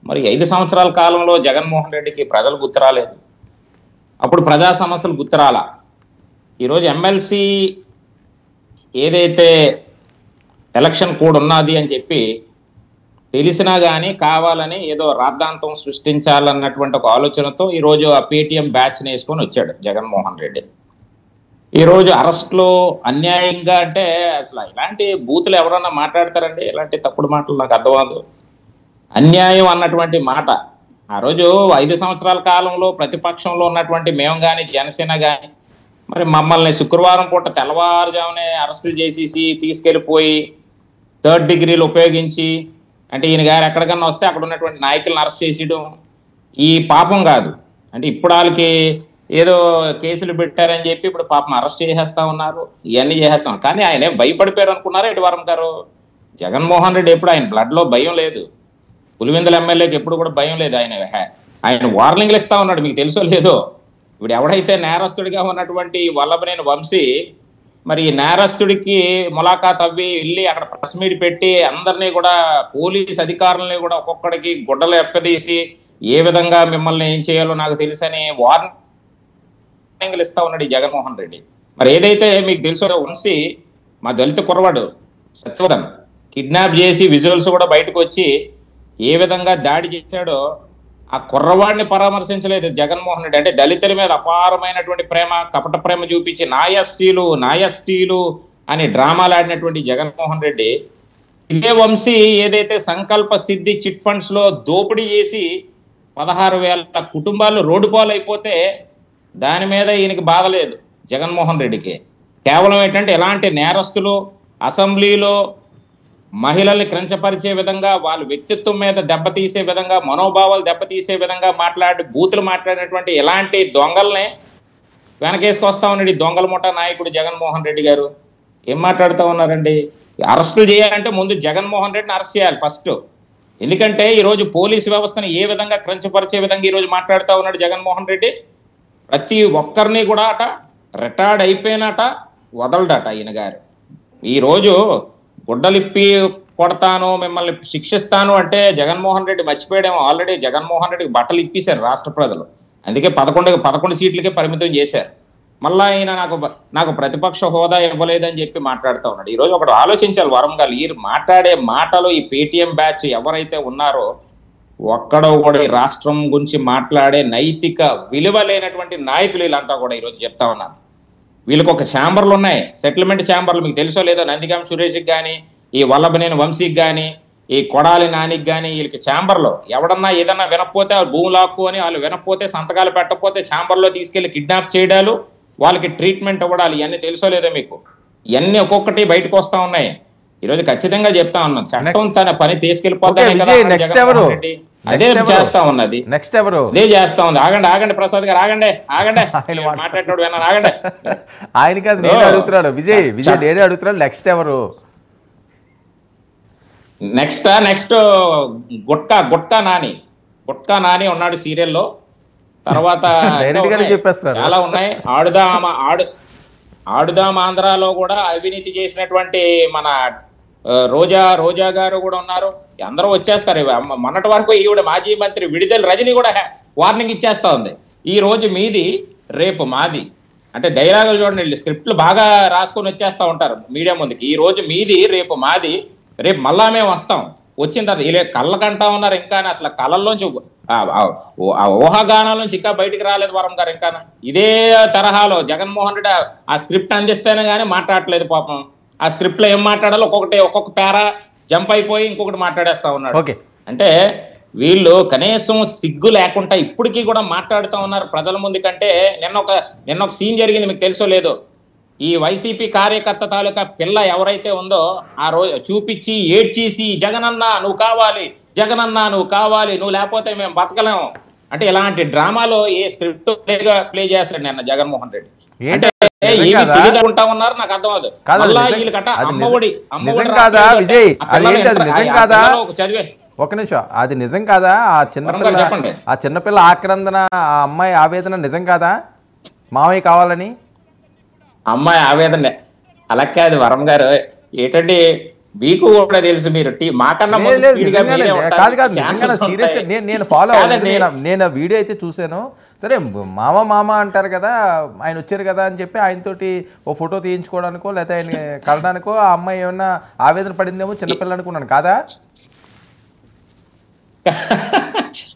మరి 5 సంవత్సరాల కాలంలో జగన్మోహన్ రెడ్డికి ప్రజలు గుర్తురాలేదు, అప్పుడు ప్రజా సమస్యలు గుర్తురాలా. ఈరోజు ఎమ్మెల్సీ ఏదైతే ఎలక్షన్ కోడ్ ఉన్నది అని చెప్పి తెలిసినా కానీ కావాలని ఏదో రాద్ధాంతం సృష్టించాలన్నటువంటి ఒక ఆలోచనతో ఈరోజు ఆ పేటీఎం బ్యాచ్ని వేసుకొని వచ్చాడు జగన్మోహన్ రెడ్డి. ఈరోజు అరెస్ట్లో అన్యాయంగా అంటే అసలు ఇలాంటి బూతులు ఎవరన్నా మాట్లాడతారండి? ఇలాంటి తప్పుడు మాటలు నాకు అర్థమవుతుంది. అన్యాయం అన్నటువంటి మాట ఆ రోజు 5 సంవత్సరాల కాలంలో ప్రతిపక్షంలో ఉన్నటువంటి మేము కానీ జనసేన కానీ మరి మమ్మల్ని శుక్రవారం పూట తెల్లవారుజామునే అరెస్టులు చేసేసి తీసుకెళ్ళిపోయి 3rd డిగ్రీలు ఉపయోగించి, అంటే ఈయన గారు ఎక్కడికన్నా వస్తే అక్కడ ఉన్నటువంటి నాయకులను అరెస్ట్ చేసేయడం ఈ పాపం కాదు. అంటే ఇప్పుడు వాళ్ళకి ఏదో కేసులు పెట్టారని చెప్పి ఇప్పుడు పాపం అరెస్ట్ చేసేస్తా ఉన్నారు, ఇవన్నీ చేసేస్తాం. కానీ ఆయన భయపడిపోయారు అనుకున్నారా ఎటు వరం గారు? జగన్మోహన్ రెడ్డి ఎప్పుడు ఆయన బ్లడ్లో భయం లేదు. పులివెందుల ఎమ్మెల్యేకి ఎప్పుడు కూడా భయం లేదు. ఆయన వార్నింగ్లు ఇస్తా ఉన్నాడు, మీకు తెలుసో లేదో. ఇప్పుడు ఎవడైతే నేరస్తుడిగా ఉన్నటువంటి వల్లభనేని వంశీ మరి నేరస్తుడికి ములాఖాత్ అవ్వి వెళ్ళి అక్కడ ప్రెస్ మీట్ పెట్టి అందరినీ కూడా పోలీస్ అధికారులని కూడా ఒక్కొక్కడికి గుడ్డలు ఎప్పదీసి ఏ విధంగా మిమ్మల్ని ఏం చేయాలో నాకు తెలుసని వార్నింగ్లు ఇస్తా ఉన్నాడు ఈ జగన్మోహన్ రెడ్డి. మరి ఏదైతే మీకు తెలుసో వంశీ మా దళిత కుర్రవాడు సత్యవదన్ కిడ్నాప్ చేసి విజువల్స్ కూడా బయటకు వచ్చి ఏ విధంగా దాడి చేశాడో ఆ కుర్రవాడిని పరామర్శించలేదు జగన్మోహన్ రెడ్డి. అంటే దళితుల మీద అపారమైనటువంటి ప్రేమ, కపట ప్రేమ చూపించి నాయస్సీలు నాయస్టీలు అని డ్రామాలు ఆడినటువంటి జగన్మోహన్ రెడ్డి ఇదే వంశీ ఏదైతే సంకల్ప సిద్ధి చిట్ ఫండ్స్ లో దోపిడీ చేసి 16,000 కుటుంబాలు రోడ్డు పాలైపోతే దాని మీద ఈయనకి బాధ లేదు జగన్మోహన్ రెడ్డికి. కేవలం ఏంటంటే ఎలాంటి నేరస్తులు అసెంబ్లీలో మహిళల్ని క్రంచపరిచే విధంగా, వాళ్ళ వ్యక్తిత్వం మీద దెబ్బతీసే విధంగా, మనోభావాలు దెబ్బతీసే విధంగా బూతులు మాట్లాడినటువంటి ఎలాంటి దొంగల్ని వెనకేసుకొస్తా ఉన్నాడు ఈ దొంగల ముఠా నాయకుడు జగన్మోహన్ రెడ్డి గారు. ఏం మాట్లాడుతూ ఉన్నారండి? అరెస్టులు చేయాలంటే ముందు జగన్మోహన్ రెడ్డిని అరెస్ట్ చేయాలి ఫస్ట్. ఎందుకంటే ఈరోజు పోలీసు వ్యవస్థను ఏ విధంగా క్రంచపరిచే విధంగా ఈరోజు మాట్లాడుతూ ఉన్నాడు జగన్మోహన్ రెడ్డి. ప్రతి ఒక్కరిని కూడా రిటైర్డ్ అయిపోయినట వదలడట ఈయన గారు. ఈరోజు గుడ్డలిప్పి కొడతాను, మిమ్మల్ని శిక్షిస్తాను అంటే జగన్మోహన్ రెడ్డి మర్చిపోయాడేమో. ఆల్రెడీ జగన్మోహన్ రెడ్డికి బట్టలు ఇప్పేశారు రాష్ట్ర ప్రజలు. అందుకే 11 సీట్లకే పరిమితం చేశారు. మళ్ళా ఆయన నాకు ప్రతిపక్ష హోదా ఇవ్వలేదని చెప్పి మాట్లాడుతూ ఉన్నాడు. ఈరోజు ఒకటి ఆలోచించాలి వరం గారు, ఈ మాట్లాడే మాటలు ఈ పేటీఎం బ్యాచ్ ఎవరైతే ఉన్నారో ఒక్కడో కూడా ఈ రాష్ట్రం గురించి మాట్లాడే నైతిక విలువ లేనటువంటి నాయకులు వీళ్ళంతా కూడా ఈరోజు చెప్తా ఉన్నారు. వీళ్ళకి ఒక ఛాంబర్లు ఉన్నాయి, సెటిల్మెంట్ ఛాంబర్లు. మీకు తెలుసో లేదో, నందిగాం సురేష్కి కానీ, ఈ వల్లభనేని వంశీకి కానీ, ఈ కొడాలి నానికి కానీ వీళ్ళకి ఛాంబర్లో ఎవడన్నా ఏదన్నా వినకపోతే భూమి లాక్కుని వాళ్ళు వినకపోతే సంతకాలు పెట్టకపోతే ఛాంబర్లో తీసుకెళ్లి కిడ్నాప్ చేయడాలు, వాళ్ళకి ట్రీట్మెంట్ ఇవ్వడాలు, ఇవన్నీ తెలుసో లేదో మీకు. ఇవన్నీ ఒక్కొక్కటి బయటకు వస్తా ఉన్నాయి. ఈరోజు ఖచ్చితంగా చెప్తా ఉన్నాం, చట్టం తన పని తీసుకెళ్లిపోతానే కదా జగన్మోహన్ రెడ్డి అదే చేస్తా ఉన్నది. నెక్స్ట్ ఎవరు అదే చేస్తా ఉంది. ఆగండి ప్రసాద్ గారు, ఆగండి మాట్లాడినాడు విన్నాను, ఆగండి. ఆయన కాదు నేనే అడుగుతున్నాడు, విజయ్ నేనే అడుగుతున్నాడు. నెక్స్ట్ ఎవరు? నెక్స్ట్ గుట్కా నాని ఉన్నాడు సీరియల్లో. తర్వాత చాలా ఉన్నాయి. ఆడుదాం ఆంధ్రాలో కూడా అవినీతి చేసినటువంటి మన రోజా గారు కూడా ఉన్నారు. అందరూ వచ్చేస్తారు. మొన్నటి వరకు ఈవిడ మాజీ మంత్రి విడుదల రజని కూడా వార్నింగ్ ఇచ్చేస్తా ఉంది. ఈ రోజు మీది రేపు మాది అంటే డైలాగులు చూడండి, స్క్రిప్ట్లు బాగా రాసుకొని వచ్చేస్తా ఉంటారు మీడియా ముందుకి. ఈ రోజు మీది రేపు మాది, రేపు మళ్ళా మేము వస్తాం. వచ్చిన తర్వాత ఇలా కళ్ళకంటా ఉన్నారు. ఇంకా అసలు కళ్ళల్లోంచి ఊహాగానాల నుంచి ఇంకా బయటికి రాలేదు వరం గారు. ఇంకా ఇదే తరహాలో జగన్మోహన్ రెడ్డి ఆ స్క్రిప్ట్ అందిస్తేనే కానీ మాట్లాడలేదు పాపం. ఆ స్క్రిప్ట్ లో ఏం మాట్లాడాలో ఒక్కొక్క పేరా జంప్ అయిపోయి ఇంకొకటి మాట్లాడేస్తా ఉన్నాడు. అంటే వీళ్ళు కనీసం సిగ్గు లేకుండా ఇప్పటికీ కూడా మాట్లాడుతూ ఉన్నారు ప్రజల ముందు. కంటే నిన్న ఒక సీన్ జరిగింది, మీకు తెలుసో లేదో. ఈ వైసీపీ కార్యకర్త తాలూకా పిల్ల ఎవరైతే ఉందో ఆ రోజు చూపించి ఏడ్చేసి జగనన్న నువ్వు కావాలి, జగనన్న నువ్వు కావాలి, నువ్వు లేకపోతే మేము బతకలేము అంటే ఇలాంటి డ్రామాలో ఏ స్క్రిప్ట్ ప్లే చేస్తాడు నిన్న జగన్మోహన్ రెడ్డి. అంటే తెలియదుకుంటా ఉన్నారు, నాకు అర్థం అవ్వదు. చదివే ఒక నిమిషం, అది నిజం కాదా? ఆ చిన్నపిల్ల ఆక్రందన, ఆ అమ్మాయి ఆవేదన నిజం కాదా? మావయ్య కావాలని అమ్మాయి ఆవేదన అలా కాదు వరం గారు. ఏంటండి మీకు కూడా తెలుసు, మీరు మాకన్నా నేను ఫాలో నేను వీడియో అయితే చూశాను. సరే మామ అంటారు కదా, ఆయన వచ్చారు కదా అని చెప్పి ఆయనతోటి ఓ ఫోటో తీయించుకోవడానికో లేకపోతే ఆయన కలడానికో ఆ అమ్మాయి ఏమన్నా ఆవేదన పడిందేమో చిన్నపిల్ల అనుకున్నాను కాదా?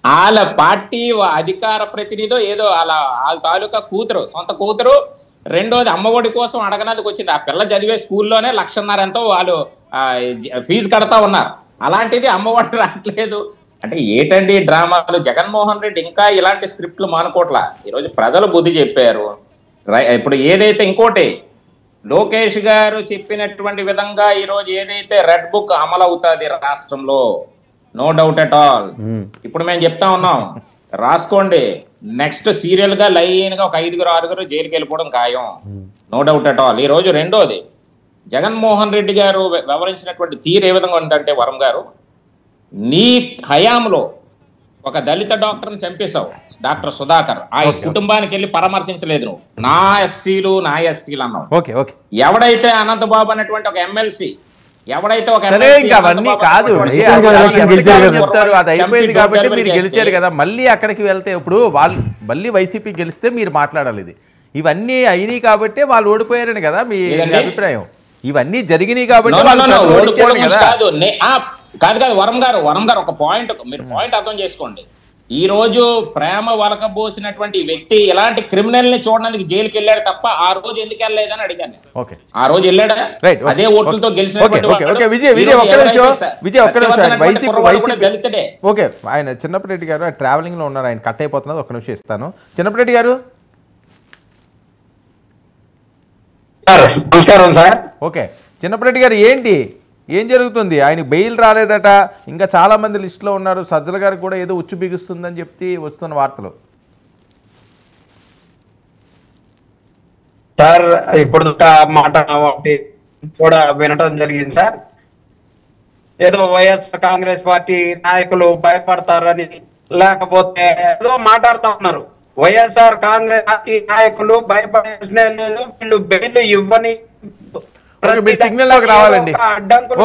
వాళ్ళ పార్టీ అధికార ప్రతినిధో ఏదో అలా వాళ్ళ తాలూకా కూతురు, సొంత కూతురు. రెండోది అమ్మఒడి కోసం అడగనందుకు వచ్చింది. ఆ పిల్ల చదివే స్కూల్లోనే 1,50,000 ఎంతో వాళ్ళు ఫీజు కడతా ఉన్నారు. అలాంటిది అమ్మఒడి రావట్లేదు అంటే ఏంటండి డ్రామాలు? జగన్మోహన్ రెడ్డి ఇంకా ఇలాంటి స్క్రిప్ట్లు మానుకోట్లా. ఈరోజు ప్రజలు బుద్ధి చెప్పారు. ఇప్పుడు ఏదైతే ఇంకోటి లోకేష్ గారు చెప్పినటువంటి విధంగా ఈరోజు ఏదైతే రెడ్ బుక్ అమలు అవుతుంది రాష్ట్రంలో, నో డౌట్ ఎట్ ఆల్. ఇప్పుడు మేము చెప్తా ఉన్నాం, రాసుకోండి. నెక్స్ట్ సీరియల్ గా లైన్ గా ఒక 5-6 జైలుకి వెళ్ళిపోవడం ఖాయం, నో డౌట్ అట్ ఆల్. ఈ రోజు రెండోది జగన్మోహన్ రెడ్డి గారు వ్యవహరించినటువంటి తీరు ఏ విధంగా ఉందంటే వరం గారు, నీ హయాంలో ఒక దళిత డాక్టర్ని చంపేశావు, డాక్టర్ సుధాకర్. ఆ కుటుంబానికి వెళ్ళి పరామర్శించలేదు నువ్వు. నా ఎస్సీలు నా ఎస్టీలు అన్నావు. ఎవడైతే అనంతబాబు అనేటువంటి ఒక ఎమ్మెల్సీ, ఎవడైతే ఒక అవన్నీ కాదు అది అయిపోయింది కాబట్టి మీరు గెలిచారు కదా, మళ్ళీ అక్కడికి వెళ్తే ఇప్పుడు వాళ్ళు మళ్ళీ వైసీపీ గెలిస్తే మీరు మాట్లాడాలి. ఇవన్నీ అయినాయి కాబట్టి వాళ్ళు ఓడిపోయారని కదా మీ అభిప్రాయం? ఇవన్నీ జరిగినాయి కాబట్టి కాదు వరం గారు ఒక పాయింట్, మీరు పాయింట్ అర్థం చేసుకోండి. ఈ రోజు ప్రేమ వలకబోసినటువంటి వ్యక్తి ఇలాంటి క్రిమినల్ ని చూడడానికి జైలుకి వెళ్ళాడు తప్ప ఆ రోజు ఎందుకు వెళ్ళలేదని అడిగాను. ఆ రోజు వెళ్ళాడా? అదే ఓట్లతో గెలిచినటువంటి దళితుడే. ఓకే, ఆయన చిన్నప్పరెడ్డి గారు ట్రావెలింగ్ లో ఉన్నారు, ఆయన కట్ అయిపోతున్నది. ఒక్క నిమిషం ఇస్తాను. చిన్నప్పరెడ్డి గారు నమస్కారం సార్. ఓకే, చిన్నప్పరెడ్డి గారు ఏం జరుగుతుంది? ఆయన బెయిల్ రాలేదట, ఇంకా చాలా మంది లిస్టులో ఉన్నారు. సజ్జల గారికి కూడా ఏదో ఉచ్చు బిగుస్తుందని చెప్పి వస్తున్న వార్తలు. సార్ ఇప్పుడు మాట కూడా వినటం జరిగింది సార్. ఏదో వైఎస్ఆర్ కాంగ్రెస్ పార్టీ నాయకులు భయపడతారని, లేకపోతే ఏదో మాట్లాడుతూ ఉన్నారు. వైఎస్ఆర్ కాంగ్రెస్ పార్టీ నాయకులు భయపడే లేదు, వీళ్ళు బెయిల్ ఇవ్వని ఓకే, మీరు సిగ్నల్లోకి రావాలండి.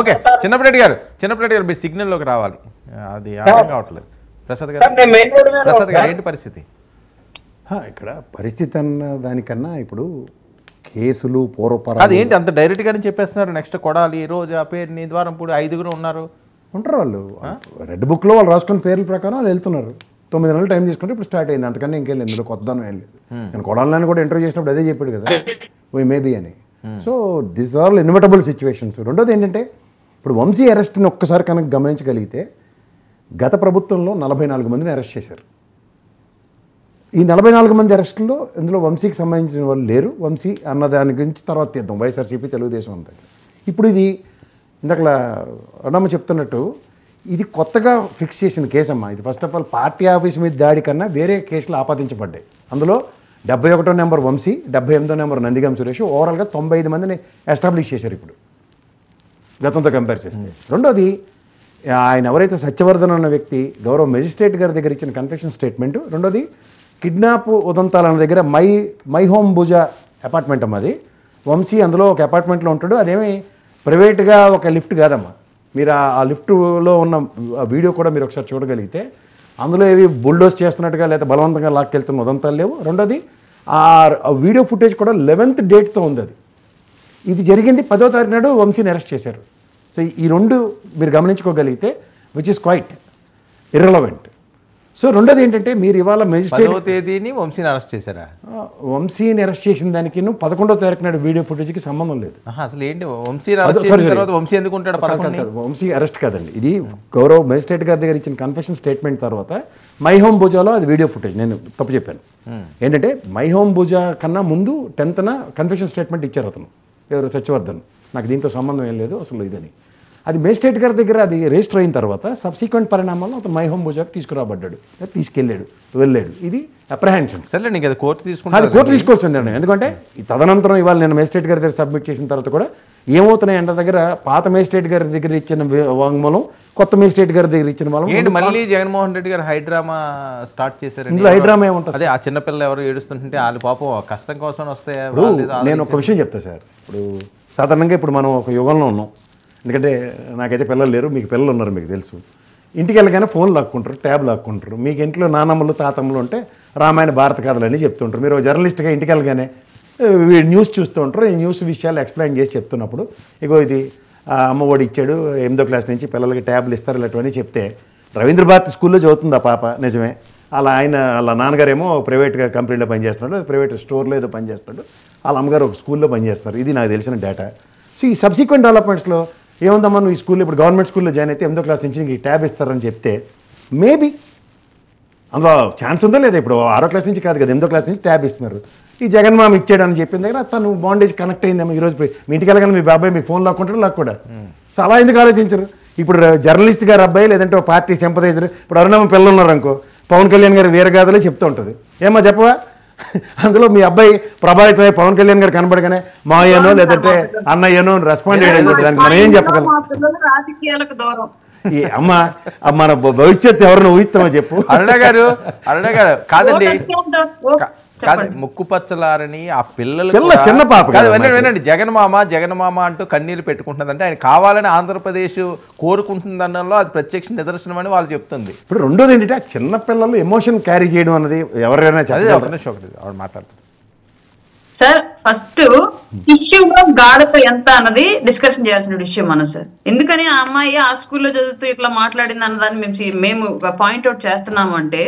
ఓకే, చిన్నప్పటి గారు మీరు సిగ్నల్లోకి రావాలి. అది అర్థం కావట్లేదు. ప్రసాద్ గారు ఏంటి పరిస్థితి? ఇక్కడ పరిస్థితి అన్న దానికన్నా ఇప్పుడు కేసులు అది పూర్వపరాలు ఏంటి అంత డైరెక్ట్ గానే చెప్పేస్తున్నారు? నెక్స్ట్ కొడాలి, రోజా, పేరుని, ద్వారంపూడి 5 ఉన్నారు. ఉంటారు వాళ్ళు. రెడ్ బుక్లో వాళ్ళు రాసుకున్న పేర్ల ప్రకారం వాళ్ళు వెళ్తున్నారు. 9 నెలలు టైం తీసుకుంటే ఇప్పుడు స్టార్ట్ అయింది. అంతకన్నా ఇంకేం లేదు, ఇందులో కొత్తదనం ఏం లేదు. నేను కొడాలని కూడా ఇంటర్వ్యూ చేసినప్పుడు అదే చెప్పాడు కదా, వీ మేబీ అని. So this all inevitable situations. రెండోది ఏంటంటే ఇప్పుడు వంశీ అరెస్ట్ని ఒక్కసారి కనుక గమనించగలిగితే గత ప్రభుత్వంలో 44 మందిని అరెస్ట్ చేశారు. ఈ 44 మంది అరెస్టుల్లో ఇందులో వంశీకి సంబంధించిన వాళ్ళు లేరు. వంశీ అన్న దాని గురించి తర్వాత తీద్దాం, వైఎస్ఆర్సీపీ తెలుగుదేశం అంతా. ఇప్పుడు ఇది ఇందాకలా అన్నమ్మ చెప్తున్నట్టు ఇది కొత్తగా ఫిక్స్ చేసిన కేసు అమ్మా. ఇది first of all party office మీద దాడి కన్నా వేరే కేసులు ఆపాదించబడ్డాయి. అందులో 71వ నెంబర్ వంశీ, 78వ నెంబర్ నందిగం సురేష్, ఓవరాల్గా 95 మందిని ఎస్టాబ్లిష్ చేశారు ఇప్పుడు గతంతో కంపేర్ చేస్తే. రెండోది ఆయన ఎవరైతే సత్యవర్ధన్ అన్న వ్యక్తి గౌరవ మెజిస్ట్రేట్ గారి దగ్గర ఇచ్చిన కన్ఫెషన్ స్టేట్మెంటు. రెండోది కిడ్నాప్ ఉదంతాల దగ్గర మై హోమ్ భుజ అపార్ట్మెంట్ అమ్మ అది. వంశీ అందులో ఒక అపార్ట్మెంట్లో ఉంటాడు. అదేమి ప్రైవేట్గా ఒక లిఫ్ట్ కాదమ్మా. మీరు ఆ లిఫ్ట్లో ఉన్న వీడియో కూడా మీరు ఒకసారి చూడగలిగితే అందులో ఏవి బుల్డోస్ చేస్తున్నట్టుగా లేదా బలవంతంగా లాక్కెళ్తున్న ఉదంతాలు లేవు. రెండోది ఆ వీడియో ఫుటేజ్ కూడా 11th డేట్తో ఉంది. అది ఇది జరిగింది 10వ తారీఖు నాడు వంశీని అరెస్ట్ చేశారు. సో ఈ రెండు మీరు గమనించుకోగలిగితే which is quite irrelevant. So రెండోది ఏంటంటే మీరు ఇవాళ మెజిస్ట్రేట్ తేదీని వంశీని అరెస్ట్ చేశారా? వంశీని అరెస్ట్ చేసిన దానికి 11వ తారీఖు నాడు వీడియో ఫుటేజ్కి సంబంధం లేదు. అసలు ఏంటి వంశీ అరెస్ట్ చేసిన తర్వాత వంశీ ఎందుకు ఉంటాడు? వంశీ అరెస్ట్ కాదండి, ఇది గౌరవ మెజిస్ట్రేట్ గారి దగ్గర ఇచ్చిన కన్ఫెషన్ స్టేట్మెంట్ తర్వాత మై హోమ్ భుజాలో అది వీడియో ఫుటేజ్. నేను తప్పు చెప్పాను. ఏంటంటే మై హోమ్ భుజా కన్నా ముందు 10th కన్ఫెషన్ స్టేట్మెంట్ ఇచ్చారు అతను, ఎవరు సత్యవర్ధన్. నాకు దీంతో సంబంధం ఏం లేదు అసలు ఇదని. అది మేజిస్ట్రేట్ గారి దగ్గర అది రిజిస్టర్ అయిన తర్వాత సబ్సిక్వెంట్ పరిణామాల్లో అతను మై హోమ్ భుజాకు తీసుకురాబడ్డాడు, వెళ్ళాడు. ఇది అప్రహెన్షన్. సరే నీకు అది కోర్టు అది కోర్టు తీసుకోవాల్సిన నిర్ణయం. ఎందుకంటే ఈ తదనంతరం ఇవాళ నేను మేజిస్ట్రేట్ గారి దగ్గర సబ్మిట్ చేసిన తర్వాత కూడా ఏమవుతున్నాయి అంటే దగ్గర పాత మేజిస్ట్రేట్ గారి దగ్గర ఇచ్చిన వాంగ్మూలం, కొత్త మేజిస్ట్రేట్ గారి దగ్గర ఇచ్చిన వాళ్ళు మళ్ళీ జగన్మోహన్ రెడ్డి గారు హైడ్రామా స్టార్ట్ చేశారు. ఇందులో హైడ్రామా ఏముంటుంది? అదే ఆ చిన్నపిల్లలు ఎవరు ఏడుస్తుంటే వాళ్ళు పాపం కష్టం కోసం వస్తే. నేను ఒక విషయం చెప్తా సార్. ఇప్పుడు సాధారణంగా ఇప్పుడు మనం ఒక యుగంలో ఉన్నాం. ఎందుకంటే నాకైతే పిల్లలు లేరు, మీకు పిల్లలు ఉన్నారు, మీకు తెలుసు. ఇంటికి వెళ్ళగానే ఫోన్ లాక్కుంటారు, ట్యాబ్ లాక్కుంటారు. మీకు ఇంట్లో నానమ్మలు తాతమ్మలు ఉంటే రామాయణ భారత కథలు అని చెప్తుంటారు. మీరు జర్నలిస్ట్గా ఇంటికి వెళ్ళగానే న్యూస్ చూస్తూ ఉంటారు. ఈ న్యూస్ విషయాలు ఎక్స్ప్లెయిన్ చేసి చెప్తున్నప్పుడు ఇగో ఇది అమ్మఒడి ఇచ్చాడు, 8వ క్లాస్ నుంచి పిల్లలకి ట్యాబ్లు ఇస్తారు ఇలాంటివన్నీ చెప్తే రవీంద్ర భారతి స్కూల్లో చదువుతుంది ఆ పాప, నిజమే. వాళ్ళ నాన్నగారేమో ప్రైవేట్గా కంపెనీలో పనిచేస్తున్నాడు, ప్రైవేట్ స్టోర్లో ఏదో పనిచేస్తున్నాడు, వాళ్ళ అమ్మగారు ఒక స్కూల్లో పనిచేస్తున్నారు. ఇది నాకు తెలిసిన డేటా. సో ఈ సబ్సిక్వెంట్ డెవలప్మెంట్స్లో ఏముందమ్మా, నువ్వు ఈ స్కూల్లో ఇప్పుడు గవర్నమెంట్ స్కూల్లో జాయిన్ అయితే 8వ క్లాస్ నుంచి నీకు ట్యాబ్ ఇస్తారని చెప్తే మేబీ అందులో ఛాన్స్ ఉందో లేదా? ఇప్పుడు 6వ క్లాస్ నుంచి కాదు కదా, 8వ క్లాస్ నుంచి ట్యాబ్ ఇస్తున్నారు. ఈ జగన్మామ ఇచ్చాడు అని చెప్పిన దగ్గర తను బాండేజ్ కనెక్ట్ అయిందేమో. ఈరోజు మీ ఇంటికి వెళ్ళగానే మీ బాబాయ్ మీకు ఫోన్ లాక్కుంటాడు, లాక్కూడా. సో అలా ఎందుకు ఆలోచించరు? ఇప్పుడు జర్నలిస్ట్ గారు అబ్బాయి లేదంటే ఒక పార్టీ సింపథైజర్, ఇప్పుడు అరుణమ్మ పిల్లలు ఉన్నారు అనుకో, పవన్ కళ్యాణ్ గారు వీరగాథలే చెప్తూ ఉంటుంది. ఏమో చెప్పవా? అందులో మీ అబ్బాయి ప్రభావితమై పవన్ కళ్యాణ్ గారు కనబడగానే మాయనో లేదంటే అన్నయ్యనో రెస్పాండ్ చేయడం, దానికి మనం ఏం చెప్పగలం? అమ్మ మన భవిష్యత్తు ఎవరిని ఊహిస్తామో చెప్పు. అరుణ గారు కాదండి, ముక్కు పచ్చలారని ఆ పిల్లలు చిన్న పాప వినండి, జగన్మామ అంటూ కన్నీరు పెట్టుకుంటుందంటే ఆయన కావాలని ఆంధ్రప్రదేశ్ కోరుకుంటుందనలో అది ప్రత్యక్ష నిదర్శనం అని వాళ్ళు చెప్తుంది. ఇప్పుడు రెండోది ఏంటంటే ఆ చిన్న పిల్లలు ఎమోషన్ క్యారీ చేయడం అన్నది ఎవరైనా మాట్లాడుతుంది. సార్ ఫస్ట్ ఇష్యూలో గాఢత ఎంత అన్నది డిస్కషన్ చేయాల్సిన విషయం మనం సార్. ఎందుకని ఆ అమ్మాయి ఆ స్కూల్లో చదువుతూ ఇట్లా మాట్లాడింది అన్నదాన్ని మేము పాయింట్అవుట్ చేస్తున్నాము అంటే,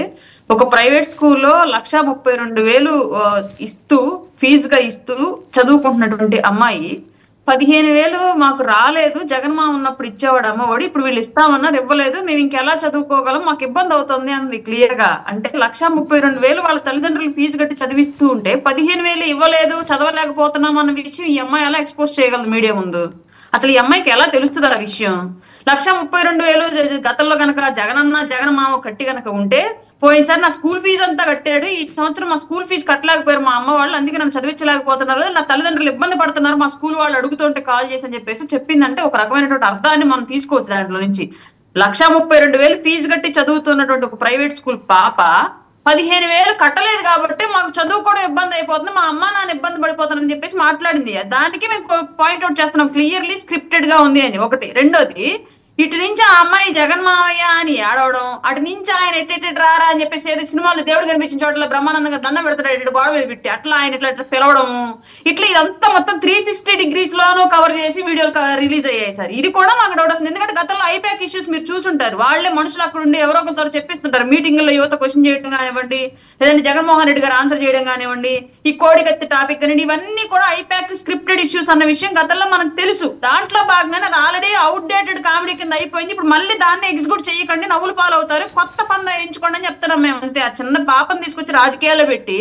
ఒక ప్రైవేట్ స్కూల్లో 1,32,000 ఇస్తూ ఫీజుగా ఇస్తూ చదువుకుంటున్నటువంటి అమ్మాయి 15,000 మాకు రాలేదు, జగన్మామ ఉన్నప్పుడు ఇచ్చేవాడు అమ్మఒడి, ఇప్పుడు వీళ్ళు ఇస్తామన్నారు ఇవ్వలేదు, మేము ఇంకెలా చదువుకోగలం, మాకు ఇబ్బంది అవుతుంది అన్నది క్లియర్ గా. అంటే 1,32,000 వాళ్ళ తల్లిదండ్రులు ఫీజు కట్టి చదివిస్తూ ఉంటే 15,000 ఇవ్వలేదు, చదవలేకపోతున్నాం అన్న విషయం ఈ అమ్మాయి ఎలా ఎక్స్పోజ్ చేయగలదు మీడియా ముందు? అసలు ఈ అమ్మాయికి ఎలా తెలుస్తుంది ఆ విషయం? 1,32,000 గతంలో గనక జగన్మామ కట్టి గనక ఉంటే, పోయినసారి నా స్కూల్ ఫీజు అంతా కట్టాడు, ఈ సంవత్సరం మా స్కూల్ ఫీజు కట్టలేకపోయారు మా అమ్మ వాళ్ళు, అందుకే నన్ను చదివించలేకపోతున్నారు, నా తల్లిదండ్రులు ఇబ్బంది పడుతున్నారు, మా స్కూల్ వాళ్ళు అడుగుతుంటే కాల్ చేసి అని చెప్పేసి చెప్పిందంటే ఒక రకమైనటువంటి అర్థాన్ని మనం తీసుకోవచ్చు దాంట్లో నుంచి. 1,32,000 ఫీజు కట్టి చదువుతున్నటువంటి ఒక ప్రైవేట్ స్కూల్ పాప 15,000 కట్టలేదు కాబట్టి మాకు చదువుకోవడం ఇబ్బంది అయిపోతుంది, మా అమ్మ నాన్న ఇబ్బంది పడిపోతారని చెప్పేసి మాట్లాడింది. దానికి మేము పాయింట్అవుట్ చేస్తున్నాం, క్లియర్లీ స్క్రిప్టెడ్ గా ఉంది అని. ఒకటి. రెండోది, ఇటు నుంచి ఆ అమ్మాయి జగన్ మావయ్య అని ఆడవడం, అటు నుంచి ఆయన ఎట్టెట్ రారా అని చెప్పేసి ఏదో సినిమాలు దేవుడు కనిపించిన చోట్ల బ్రహ్మానందంగా దండం పెడతాడు ఇటు గోడ మీద పెట్టి, అట్లా ఆయన ఇట్లా పిలవడము, ఇట్లా ఇదంతా మొత్తం 360 degrees లోనూ కవర్ చేసి వీడియోలు రిలీజ్ అయ్యాయి సార్. ఇది కూడా మాకు డౌట్ వస్తుంది, ఎందుకంటే గతంలో ఐపాక్ ఇష్యూస్ మీరు చూసుంటారు, వాళ్ళే మనుషులు అక్కడ ఉండి ఎవరో ఒకరితో చెప్పిస్తుంటారు, మీటింగ్లో యువత క్వశ్చన్ చేయడం కానివ్వండి, లేదంటే జగన్మోహన్ రెడ్డి గారు ఆన్సర్ చేయడం కానివ్వండి, ఈ కోడికత్తి టాపిక్ కానివ్వండి, ఇవన్నీ కూడా ఐపాక్ స్క్రిప్టెడ్ ఇష్యూస్ అన్న విషయం గతంలో మనకు తెలుసు. దాంట్లో భాగంగానే అది ఆల్రెడీ అవుట్డేటెడ్ కామెడీ కింద అయిపోయింది. ఇప్పుడు మళ్ళీ దాన్ని ఎగ్జిక్యూట్ చేయకండి, నవ్వులు పాలవుతారు, కొత్త పంద ఎంచుకోండి అని చెప్తున్నాం మేము. అంతే. ఆ చిన్న పాపను తీసుకొచ్చి రాజకీయాల్లో పెట్టి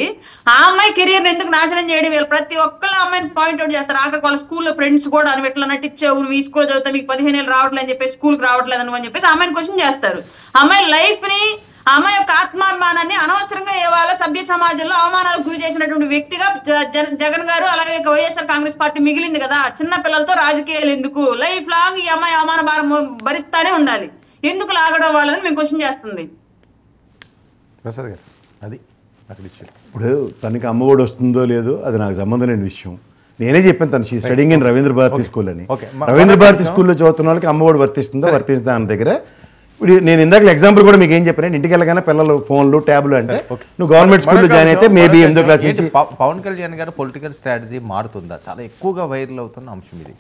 ఆ అమ్మాయి కెరియర్ ఎందుకు నాశనం చేయడం, వీళ్ళు ప్రతి ఒక్కళ్ళు అమ్మాయిని పాయింట్అవుట్ చేస్తారు. ఆఖరికి వాళ్ళ స్కూల్లో ఫ్రెండ్స్ కూడా అని ఎట్లా నటించావు, నువ్వు ఈ స్కూల్ చదువుతా, మీకు 15 ఏళ్ళు రావట్లేదు అని చెప్పేసి స్కూల్కి రావట్లేదు అని చెప్పేసి అమ్మాయిని క్వశ్చన్ చేస్తారు. అమ్మాయి లైఫ్ ని, అమ్మాయి యొక్క ఆత్మాభిమానాన్ని అనవసరంగా ఇవాళ సభ్య సమాజంలో అవమానాలకు గురి చేసినటువంటి వ్యక్తిగా జగన్ గారు, అలాగే వైఎస్ఆర్ కాంగ్రెస్ పార్టీ మిగిలింది కదా. చిన్న పిల్లలతో రాజకీయాలు ఎందుకు, లైఫ్ లాంగ్ ఈ అమ్మాయి అవమాన భారం భరిస్తానే ఉండాలి, ఎందుకు లాగడం వాళ్ళని మేము క్వశ్చన్ చేస్తుంది. ప్రసాద్ గారు అది అక్కడ ఇచ్చారు. ఇప్పుడు తనకి అమ్మఒడి వస్తుందో లేదో అది నాకు సంబంధం లేని విషయం. నేనే చెప్పాను తను studying in Ravindra Bharathi school అని. రవీంద్ర భారతి స్కూల్లో చదువుతున్న వాళ్ళకి అమ్మఒడి వర్తిస్తుందో వర్తిస్తుందా అన్న దగ్గర ఇప్పుడు నేను ఇందాక ఎగ్జాంపుల్ కూడా మీకు ఏం చెప్పాను, ఇంటికి వెళ్ళగానే పిల్లలు ఫోన్లు ట్యాబ్లు అంటే నువ్వు గవర్నమెంట్ స్కూల్లో జాయిన్ అయితే మేబీ 8వ క్లాస్ నుంచి. పవన్ కళ్యాణ్ గారు పొలిటికల్ స్ట్రాటజీ మారుతుందా? చాలా ఎక్కువగా వైరల్ అవుతున్న అంశం ఇది.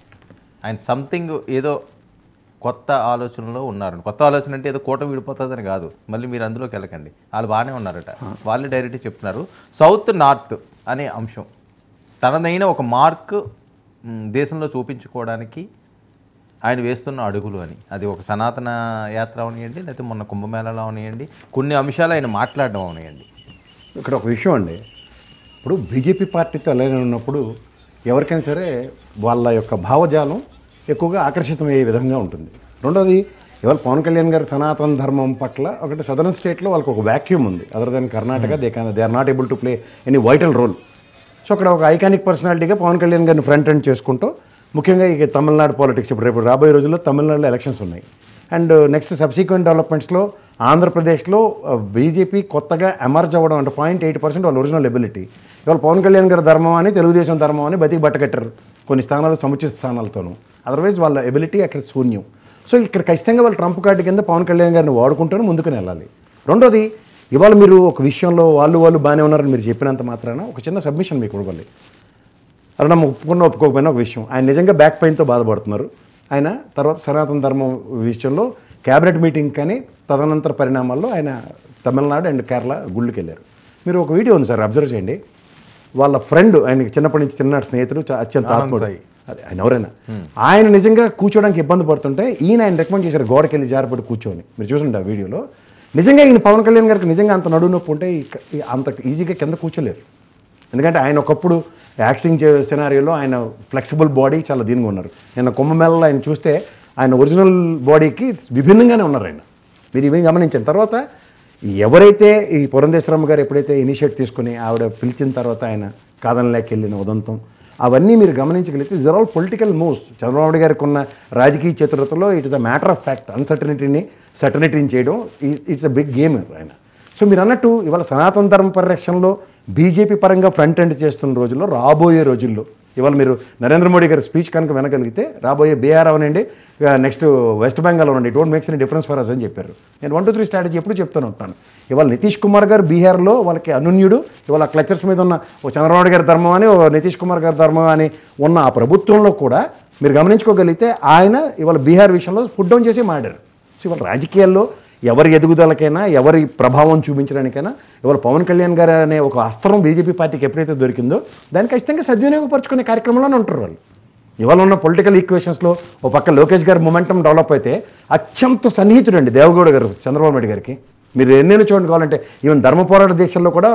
ఆయన సంథింగ్ ఏదో కొత్త ఆలోచనలో ఉన్నారు. కొత్త ఆలోచన అంటే ఏదో కూటమి విడిపోతుందని కాదు, మళ్ళీ మీరు అందులోకి వెళ్ళకండి, వాళ్ళు బాగానే ఉన్నారట, వాళ్ళే డైరెక్ట్గా చెప్తున్నారు. సౌత్ నార్త్ అనే అంశం తనదైన ఒక మార్క్ దేశంలో చూపించుకోవడానికి ఆయన వేస్తున్న అడుగులు అని. అది ఒక సనాతన యాత్ర అవనియండి, లేకపోతే మొన్న కుంభమేళాలో అవనియండి, కొన్ని అంశాలు ఆయన మాట్లాడడం అవనియండి. ఇక్కడ ఒక విషయం అండి, ఇప్పుడు బీజేపీ పార్టీతో అలానే ఉన్నప్పుడు ఎవరికైనా సరే వాళ్ళ యొక్క భావజాలం ఎక్కువగా ఆకర్షితమయ్యే విధంగా ఉంటుంది. రెండోది, ఇవాళ పవన్ కళ్యాణ్ గారి సనాతన ధర్మం పట్ల ఒకటి సదరన్ స్టేట్లో వాళ్ళకి ఒక వ్యాక్యూమ్ ఉంది. Other than Karnataka they are not able to play any vital role. So అక్కడ ఒక ఐకానిక్ పర్సనాలిటీగా పవన్ కళ్యాణ్ గారిని ఫ్రంట్ ఎండ్ చేసుకుంటూ, ముఖ్యంగా ఇక తమిళనాడు పాలిటిక్స్ ఇప్పుడు రేపు రాబోయే రోజుల్లో తమిళనాడులో ఎలక్షన్స్ ఉన్నాయి. అండ్ నెక్స్ట్ సబ్సిక్వెంట్ డెవలప్మెంట్స్లో ఆంధ్రప్రదేశ్లో బీజేపీ కొత్తగా ఎమర్జ్ అవ్వడం అంటే 0.8% వాళ్ళ ఒరిజినల్ ఎబిలిటీ. ఇవాళ పవన్ కళ్యాణ్ గారి ధర్మం అని, తెలుగుదేశం ధర్మం అని బతికి బట్టకట్టారు కొన్ని స్థానాలు, సముచిత స్థానాలతోనూ. అదర్వైజ్ వాళ్ళ ఎబిలిటీ అక్కడ శూన్యం. సో ఇక్కడ ఖచ్చితంగా వాళ్ళు ట్రంప్ కార్డు కింద పవన్ కళ్యాణ్ గారిని వాడుకుంటూనే ముందుకుని వెళ్ళాలి. రెండోది, ఇవాళ మీరు ఒక విషయంలో వాళ్ళు బాగానే ఉన్నారని మీరు చెప్పినంత మాత్రాన ఒక చిన్న సబ్మిషన్ మీకు ఇవ్వాలి. అలా ఒప్పుకోకపోయినా ఒక విషయం, ఆయన నిజంగా బ్యాక్ పెయిన్తో బాధపడుతున్నారు. ఆయన తర్వాత సనాతన ధర్మం విషయంలో క్యాబినెట్ మీటింగ్ కానీ తదనంతర పరిణామాల్లో ఆయన తమిళనాడు అండ్ కేరళ గుళ్ళకి వెళ్ళారు. మీరు ఒక వీడియో ఉంది సార్, అబ్జర్వ్ చేయండి. వాళ్ళ ఫ్రెండ్, ఆయనకి చిన్నప్పటి నుంచి చిన్ననాటి స్నేహితుడు, అత్యంత ఆత్మీయుడు, అదే ఆయన ఎవరైనా, ఆయన నిజంగా కూర్చోడానికి ఇబ్బంది పడుతుంటే ఆయన రికమెండ్ చేశారు గోడకి వెళ్ళి జారిపడి కూర్చొని. మీరు చూసండి ఆ వీడియోలో. నిజంగా ఈయన పవన్ కళ్యాణ్ గారికి నిజంగా అంత నడువు నొప్పి ఉంటే అంత ఈజీగా కింద కూర్చోలేరు. ఎందుకంటే ఆయన ఒకప్పుడు యాక్టింగ్ సినారియోలో ఆయన ఫ్లెక్సిబుల్ బాడీ చాలా దీనిగా ఉన్నారు. నిన్న కుంభమేళలో ఆయన చూస్తే ఆయన ఒరిజినల్ బాడీకి విభిన్నంగానే ఉన్నారు ఆయన. మీరు ఇవి గమనించిన తర్వాత ఎవరైతే ఈ పురంధేశ్వరమ్మ గారు ఎప్పుడైతే ఇనిషియేట్ తీసుకుని ఆవిడ పిలిచిన తర్వాత ఆయన కాదనలేక వెళ్ళిన ఉదంతం, అవన్నీ మీరు గమనించగలిగితే is are all political moves. Chandrababu Naidu గారికి ఉన్న రాజకీయ చతురతలో it is a matter of fact అన్సర్టనిటీని సర్టనిటీని చేయడం ఇట్స్ అ బిగ్ గేమ్ ఆయన. సో మీరు అన్నట్టు ఇవాళ సనాతన ధర్మ పరిరక్షణలో బీజేపీ పరంగా ఫ్రంట్ ఎండ్ చేస్తున్న రోజుల్లో, రాబోయే రోజుల్లో ఇవాళ మీరు నరేంద్ర మోడీ గారి స్పీచ్ కనుక వినగలిగితే రాబోయే బీహార్ అవనండి, నెక్స్ట్ వెస్ట్ బెంగాల్ అవనండి, it don't makes any difference for us అని చెప్పారు. నేను 1, 2, 3 స్ట్రాటజీ ఎప్పుడు చెప్తూనే ఉంటాను. ఇవాళ నితీష్ కుమార్ గారు బీహార్లో వాళ్ళకి అనున్యుడు, ఇవాళ క్లచర్స్ మీద ఉన్న ఓ చంద్రబాబు గారి ధర్మం అని, ఓ నితీష్ కుమార్ గారి ధర్మం అని ఉన్న ఆ ప్రభుత్వంలో కూడా మీరు గమనించుకోగలిగితే ఆయన ఇవాళ బీహార్ విషయంలో పుట్ డౌన్ చేసి మాడారు. సో ఇవాళ రాజకీయాల్లో ఎవరి ఎదుగుదలకైనా, ఎవరి ప్రభావం చూపించడానికైనా ఇవాళ పవన్ కళ్యాణ్ గారు అనే ఒక అస్త్రం బీజేపీ పార్టీకి ఎప్పుడైతే దొరికిందో దాన్ని ఖచ్చితంగా సద్వినియోగపరచుకునే కార్యక్రమంలోనే ఉంటారు వాళ్ళు. ఇవాళ ఉన్న పొలిటికల్ ఈక్వేషన్స్ లో ఒక పక్క లోకేష్ గారి మొమెంటం డెవలప్ అయితే అత్యంత సన్నిహితుడు అండి దేవగౌడ గారు చంద్రబాబు నాయుడు గారికి. మీరు ఎన్నెన్నో చూడండి కావాలంటే ఈవెన్ ధర్మ పోరాట దీక్షల్లో కూడా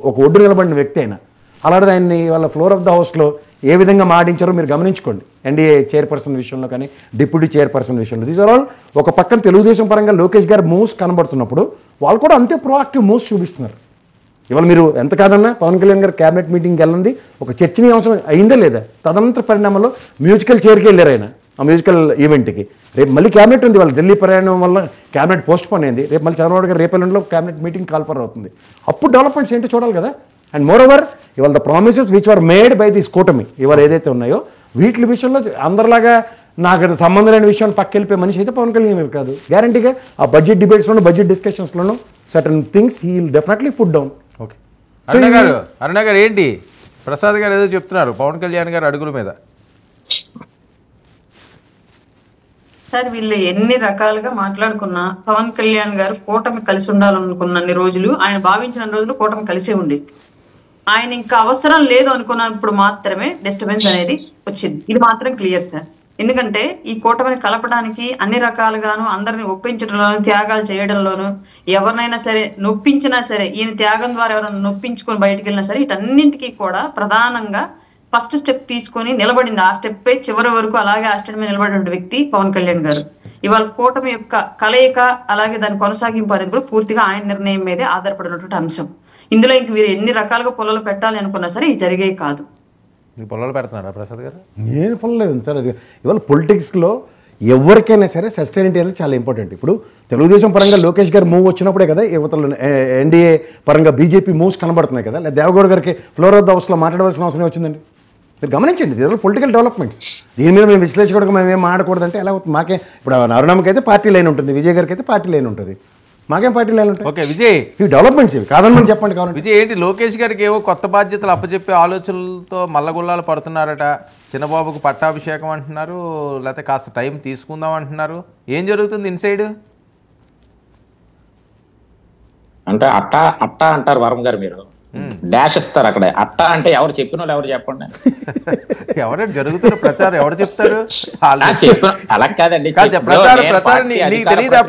ఒక ఒడ్డు నిలబడిన వ్యక్తి అయినా. అలాంటిది ఆయన్ని వాళ్ళ ఫ్లోర్ ఆఫ్ ద హౌస్లో ఏ విధంగా మాడించారో మీరు గమనించుకోండి. ఎన్డీఏ చైర్పర్సన్ విషయంలో కానీ డిప్యూటీ చైర్పర్సన్ విషయంలో దీస్ ఆర్ ఆల్ ఒక పక్కన తెలుగుదేశం పరంగా లోకేష్ గారి మూవ్స్ కనబడుతున్నప్పుడు వాళ్ళు కూడా అంతే ప్రోయాక్టివ్ మూవ్స్ చూపిస్తున్నారు. ఇవాళ మీరు ఎంత కాదన్నా పవన్ కళ్యాణ్ గారు క్యాబినెట్ మీటింగ్కి వెళ్ళింది ఒక చర్చనీయాంశం అయిందే లేదా, తదనంతర పరిణామంలో మ్యూజికల్ చైర్కి వెళ్ళారు ఆయన. ఆ మ్యూజికల్ ఈవెంట్కి. రేపు మళ్ళీ క్యాబినెట్ ఉంది, వాళ్ళ ఢిల్లీ ప్రయాణం వల్ల క్యాబినెట్ పోస్ట్ పోన్ అయింది. రేపు మళ్ళీ చంద్రబాబు గారు రేపు ఎల్లుండిలో క్యాబినెట్ మీటింగ్ కాల్ ఫర్ అవుతుంది. అప్పుడు డెవలప్మెంట్స్ ఏంటో చూడాలి కదా. అండ్ మోర్ ఓవర్ ఇవాళ the promises which are made by this కూటమి ఇవాళ ఏదైతే ఉన్నాయో వీటి విషయంలో అందరిలాగా నాకు అది సంబంధం లేని విషయాన్ని పక్క వెళ్ళిపోయే మనిషి అయితే పవన్ కళ్యాణ్ కాదు. గ్యారంటీగా ఆ బడ్జెట్ డిబేట్స్లోనూ బడ్జెట్ డిస్కషన్స్లోనూ certain things he will definitely food down. Okay Aruna garu ఏంటి ప్రసాద్ గారు ఏదో చెప్తున్నారు పవన్ కళ్యాణ్ గారు అడుగుల మీద. సార్ వీళ్ళు ఎన్ని రకాలుగా మాట్లాడుకున్నా పవన్ కళ్యాణ్ గారు కూటమి కలిసి ఉండాలనుకున్నన్ని రోజులు, ఆయన భావించిన రోజులు కూటమి కలిసే ఉండేది. ఆయన ఇంకా అవసరం లేదు అనుకున్నప్పుడు మాత్రమే డిస్టర్బెన్స్ అనేది వచ్చింది. ఇది మాత్రం క్లియర్ సార్. ఎందుకంటే ఈ కూటమిని కలపడానికి అన్ని రకాలుగాను అందరిని ఒప్పించడంలోను త్యాగాలు చేయడంలోను ఎవరినైనా సరే నొప్పించినా సరే ఈయన త్యాగం ద్వారా ఎవరైనా నొప్పించుకొని బయటకు వెళ్ళినా సరే వీటన్నింటికీ కూడా ప్రధానంగా ఫస్ట్ స్టెప్ తీసుకొని నిలబడింది. ఆ స్టెప్పే చివరి వరకు అలాగే ఆ స్టెప్ మీద నిలబడిన వ్యక్తి పవన్ కళ్యాణ్ గారు. ఇవాళ కూటమి యొక్క కలయిక అలాగే దాని కొనసాగింపు అనేది కూడా పూర్తిగా ఆయన నిర్ణయం మీదే ఆధారపడినటువంటి అంశం. ఇందులో ఇంక వీరు ఎన్ని రకాలుగా పొలాలు పెట్టాలి అనుకున్నా సరే ఇది జరిగే కాదు. పొలాలు పెడుతున్నారా ప్రసాద్ గారు? నేను పొలలేదు సార్. అది ఇవాళ పొలిటిక్స్లో ఎవరికైనా సరే సస్టైనిటీ అనేది చాలా ఇంపార్టెంట్. ఇప్పుడు తెలుగుదేశం పరంగా లోకేష్ గారు మూవ్ వచ్చినప్పుడే కదా యువతలు ఎన్డీఏ పరంగా బీజేపీ మూవ్స్ కనబడుతున్నాయి కదా. లేదా దేవగౌడ గారికి ఫ్లోర్ ఆఫ్ ద హౌస్లో మాట్లాడవలసిన అవసరం వచ్చిందండి. మీరు గమనించండి, దీనిలో పొలిటికల్ డెవలప్మెంట్స్. దీని మీద మేము విశ్లేషకుడిగా మేము ఏం ఆడకూడదంటే ఎలా అవుతుంది? మాకే ఇప్పుడు అరుణమ్మకి అయితే పార్టీ లైన్ ఉంటుంది, విజయ్ గారికి అయితే పార్టీ లైన్ ఉంటుంది, మాకేం పార్టీ లైన్ ఉంటుంది. ఓకే విజయ్, ఇవి డెవలప్మెంట్స్ ఇవి కాదని చెప్పండి. కావాలి విజయ్ ఏంటి లోకేష్ గారికి ఏవో కొత్త బాధ్యతలు అప్పచెప్పే ఆలోచనలతో మల్లగుల్లాలు పడుతున్నారట. చిన్నబాబుకు పట్టాభిషేకం అంటున్నారు, లేకపోతే కాస్త టైం తీసుకుందాం అంటున్నారు. ఏం జరుగుతుంది ఇన్సైడ్? అంటే అట్టా అంటారు వరం గారు, మీరు డాష్ ఇస్తారు అక్కడ. అట్టా అంటే ఎవరు చెప్పిన వాళ్ళు ఎవరు చెప్పండి. ఎవరైనా జరుగుతున్న ప్రచారం ఎవరు చెప్తారు? అలా కాదండి,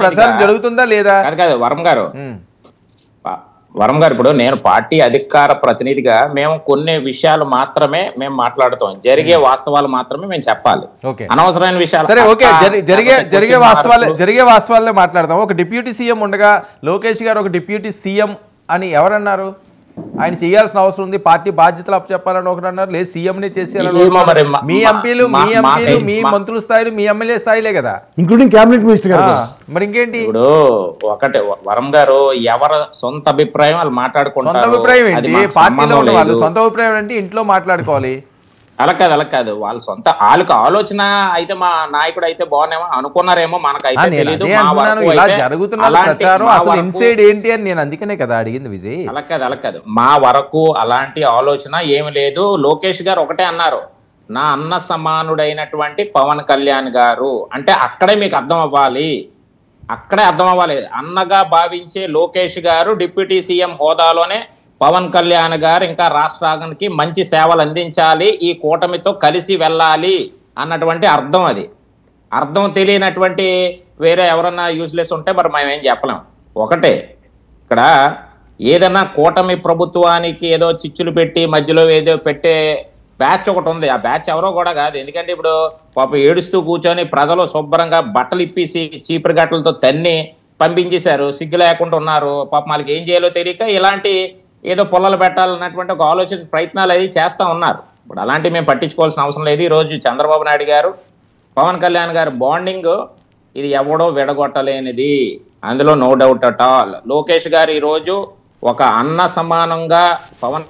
ప్రచారం జరుగుతుందా లేదా? కాదు వరం గారు ఇప్పుడు నేను పార్టీ అధికార ప్రతినిధిగా మేము కొన్ని విషయాలు మాత్రమే మేము మాట్లాడుతాం, జరిగే వాస్తవాలు మాత్రమే మేము చెప్పాలి. అనవసరమైన విషయాలు సరే ఓకే, జరిగే వాస్తవాలే మాట్లాడతాం. ఒక డిప్యూటీ సీఎం ఉండగా లోకేష్ గారు ఒక డిప్యూటీ సీఎం అని ఎవరన్నారు? ఆయన చేయాల్సిన అవసరం ఉంది, పార్టీ బాధ్యతలు అప్పచెప్పాలని ఒకరు అన్నారు, లేదు సీఎంనే చేసేయాలని. మీ ఎంపీలు మీ మంత్రుల స్థాయిలు మీ ఎమ్మెల్యే స్థాయిలే కదా, ఇంక్లూడింగ్ క్యాబినెట్ మినిస్టర్ గారు. మరి ఇంకేంటి? ఇప్పుడు ఒకటే వరం గారు ఎవరు సొంత అభిప్రాయం వాళ్ళు మాట్లాడుకుంటారు. సొంత అభిప్రాయం ఏంటి? పార్టీలో ఉన్న వాళ్ళు సొంత అభిప్రాయం అంటే ఇంట్లో మాట్లాడుకోవాలి. అలా కాదు వాళ్ళ సొంత వాళ్ళకి ఆలోచన అయితే మా నాయకుడు అయితే బాగున్నామో అనుకున్నారేమో, మనకైతే తెలియదు. ఏంటి అని నేను అందుకనే కదా అడిగింది విజయ్. అలా కాదు మా వరకు అలాంటి ఆలోచన ఏమి లేదు. లోకేష్ గారు ఒకటే అన్నారు, నా అన్న సమానుడైనటువంటి పవన్ కళ్యాణ్ గారు అంటే అక్కడే మీకు అర్థం అవ్వాలి, అన్నగా భావించే లోకేష్ గారు డిప్యూటీ సీఎం హోదాలోనే పవన్ కళ్యాణ్ గారు ఇంకా రాష్ట్రానికి మంచి సేవలు అందించాలి, ఈ కూటమితో కలిసి వెళ్ళాలి అన్నటువంటి అర్థం. అది అర్థం తెలియనటువంటి వేరే ఎవరన్నా యూజ్లెస్ ఉంటే మరి మేము ఏం చెప్పలేం. ఒకటే ఇక్కడ ఏదన్నా కూటమి ప్రభుత్వానికి ఏదో చిచ్చులు పెట్టి మధ్యలో ఏదో పెట్టే బ్యాచ్ ఒకటి ఉంది. ఆ బ్యాచ్ ఎవరో కూడా కాదు. ఎందుకంటే ఇప్పుడు పాప ఏడుస్తూ కూర్చొని ప్రజలు శుభ్రంగా బట్టలు ఇప్పేసి చీపురు గట్టలతో తన్ని పంపించేశారు, సిగ్గు లేకుండా ఉన్నారు. పాప వాళ్ళకి ఏం చేయాలో తెలియక ఇలాంటి ఏదో పొలాలు పెట్టాలన్నటువంటి ఒక ఆలోచన ప్రయత్నాలు అది చేస్తూ ఉన్నారు. ఇప్పుడు అలాంటివి మేము పట్టించుకోవాల్సిన అవసరం లేదు. ఈరోజు చంద్రబాబు నాయుడు గారు పవన్ కళ్యాణ్ గారు బాండింగ్ ఇది ఎవడో విడగొట్టలేనిది, అందులో no doubt at all. Lokesh గారు ఈరోజు ఒక అన్న సమానంగా పవన్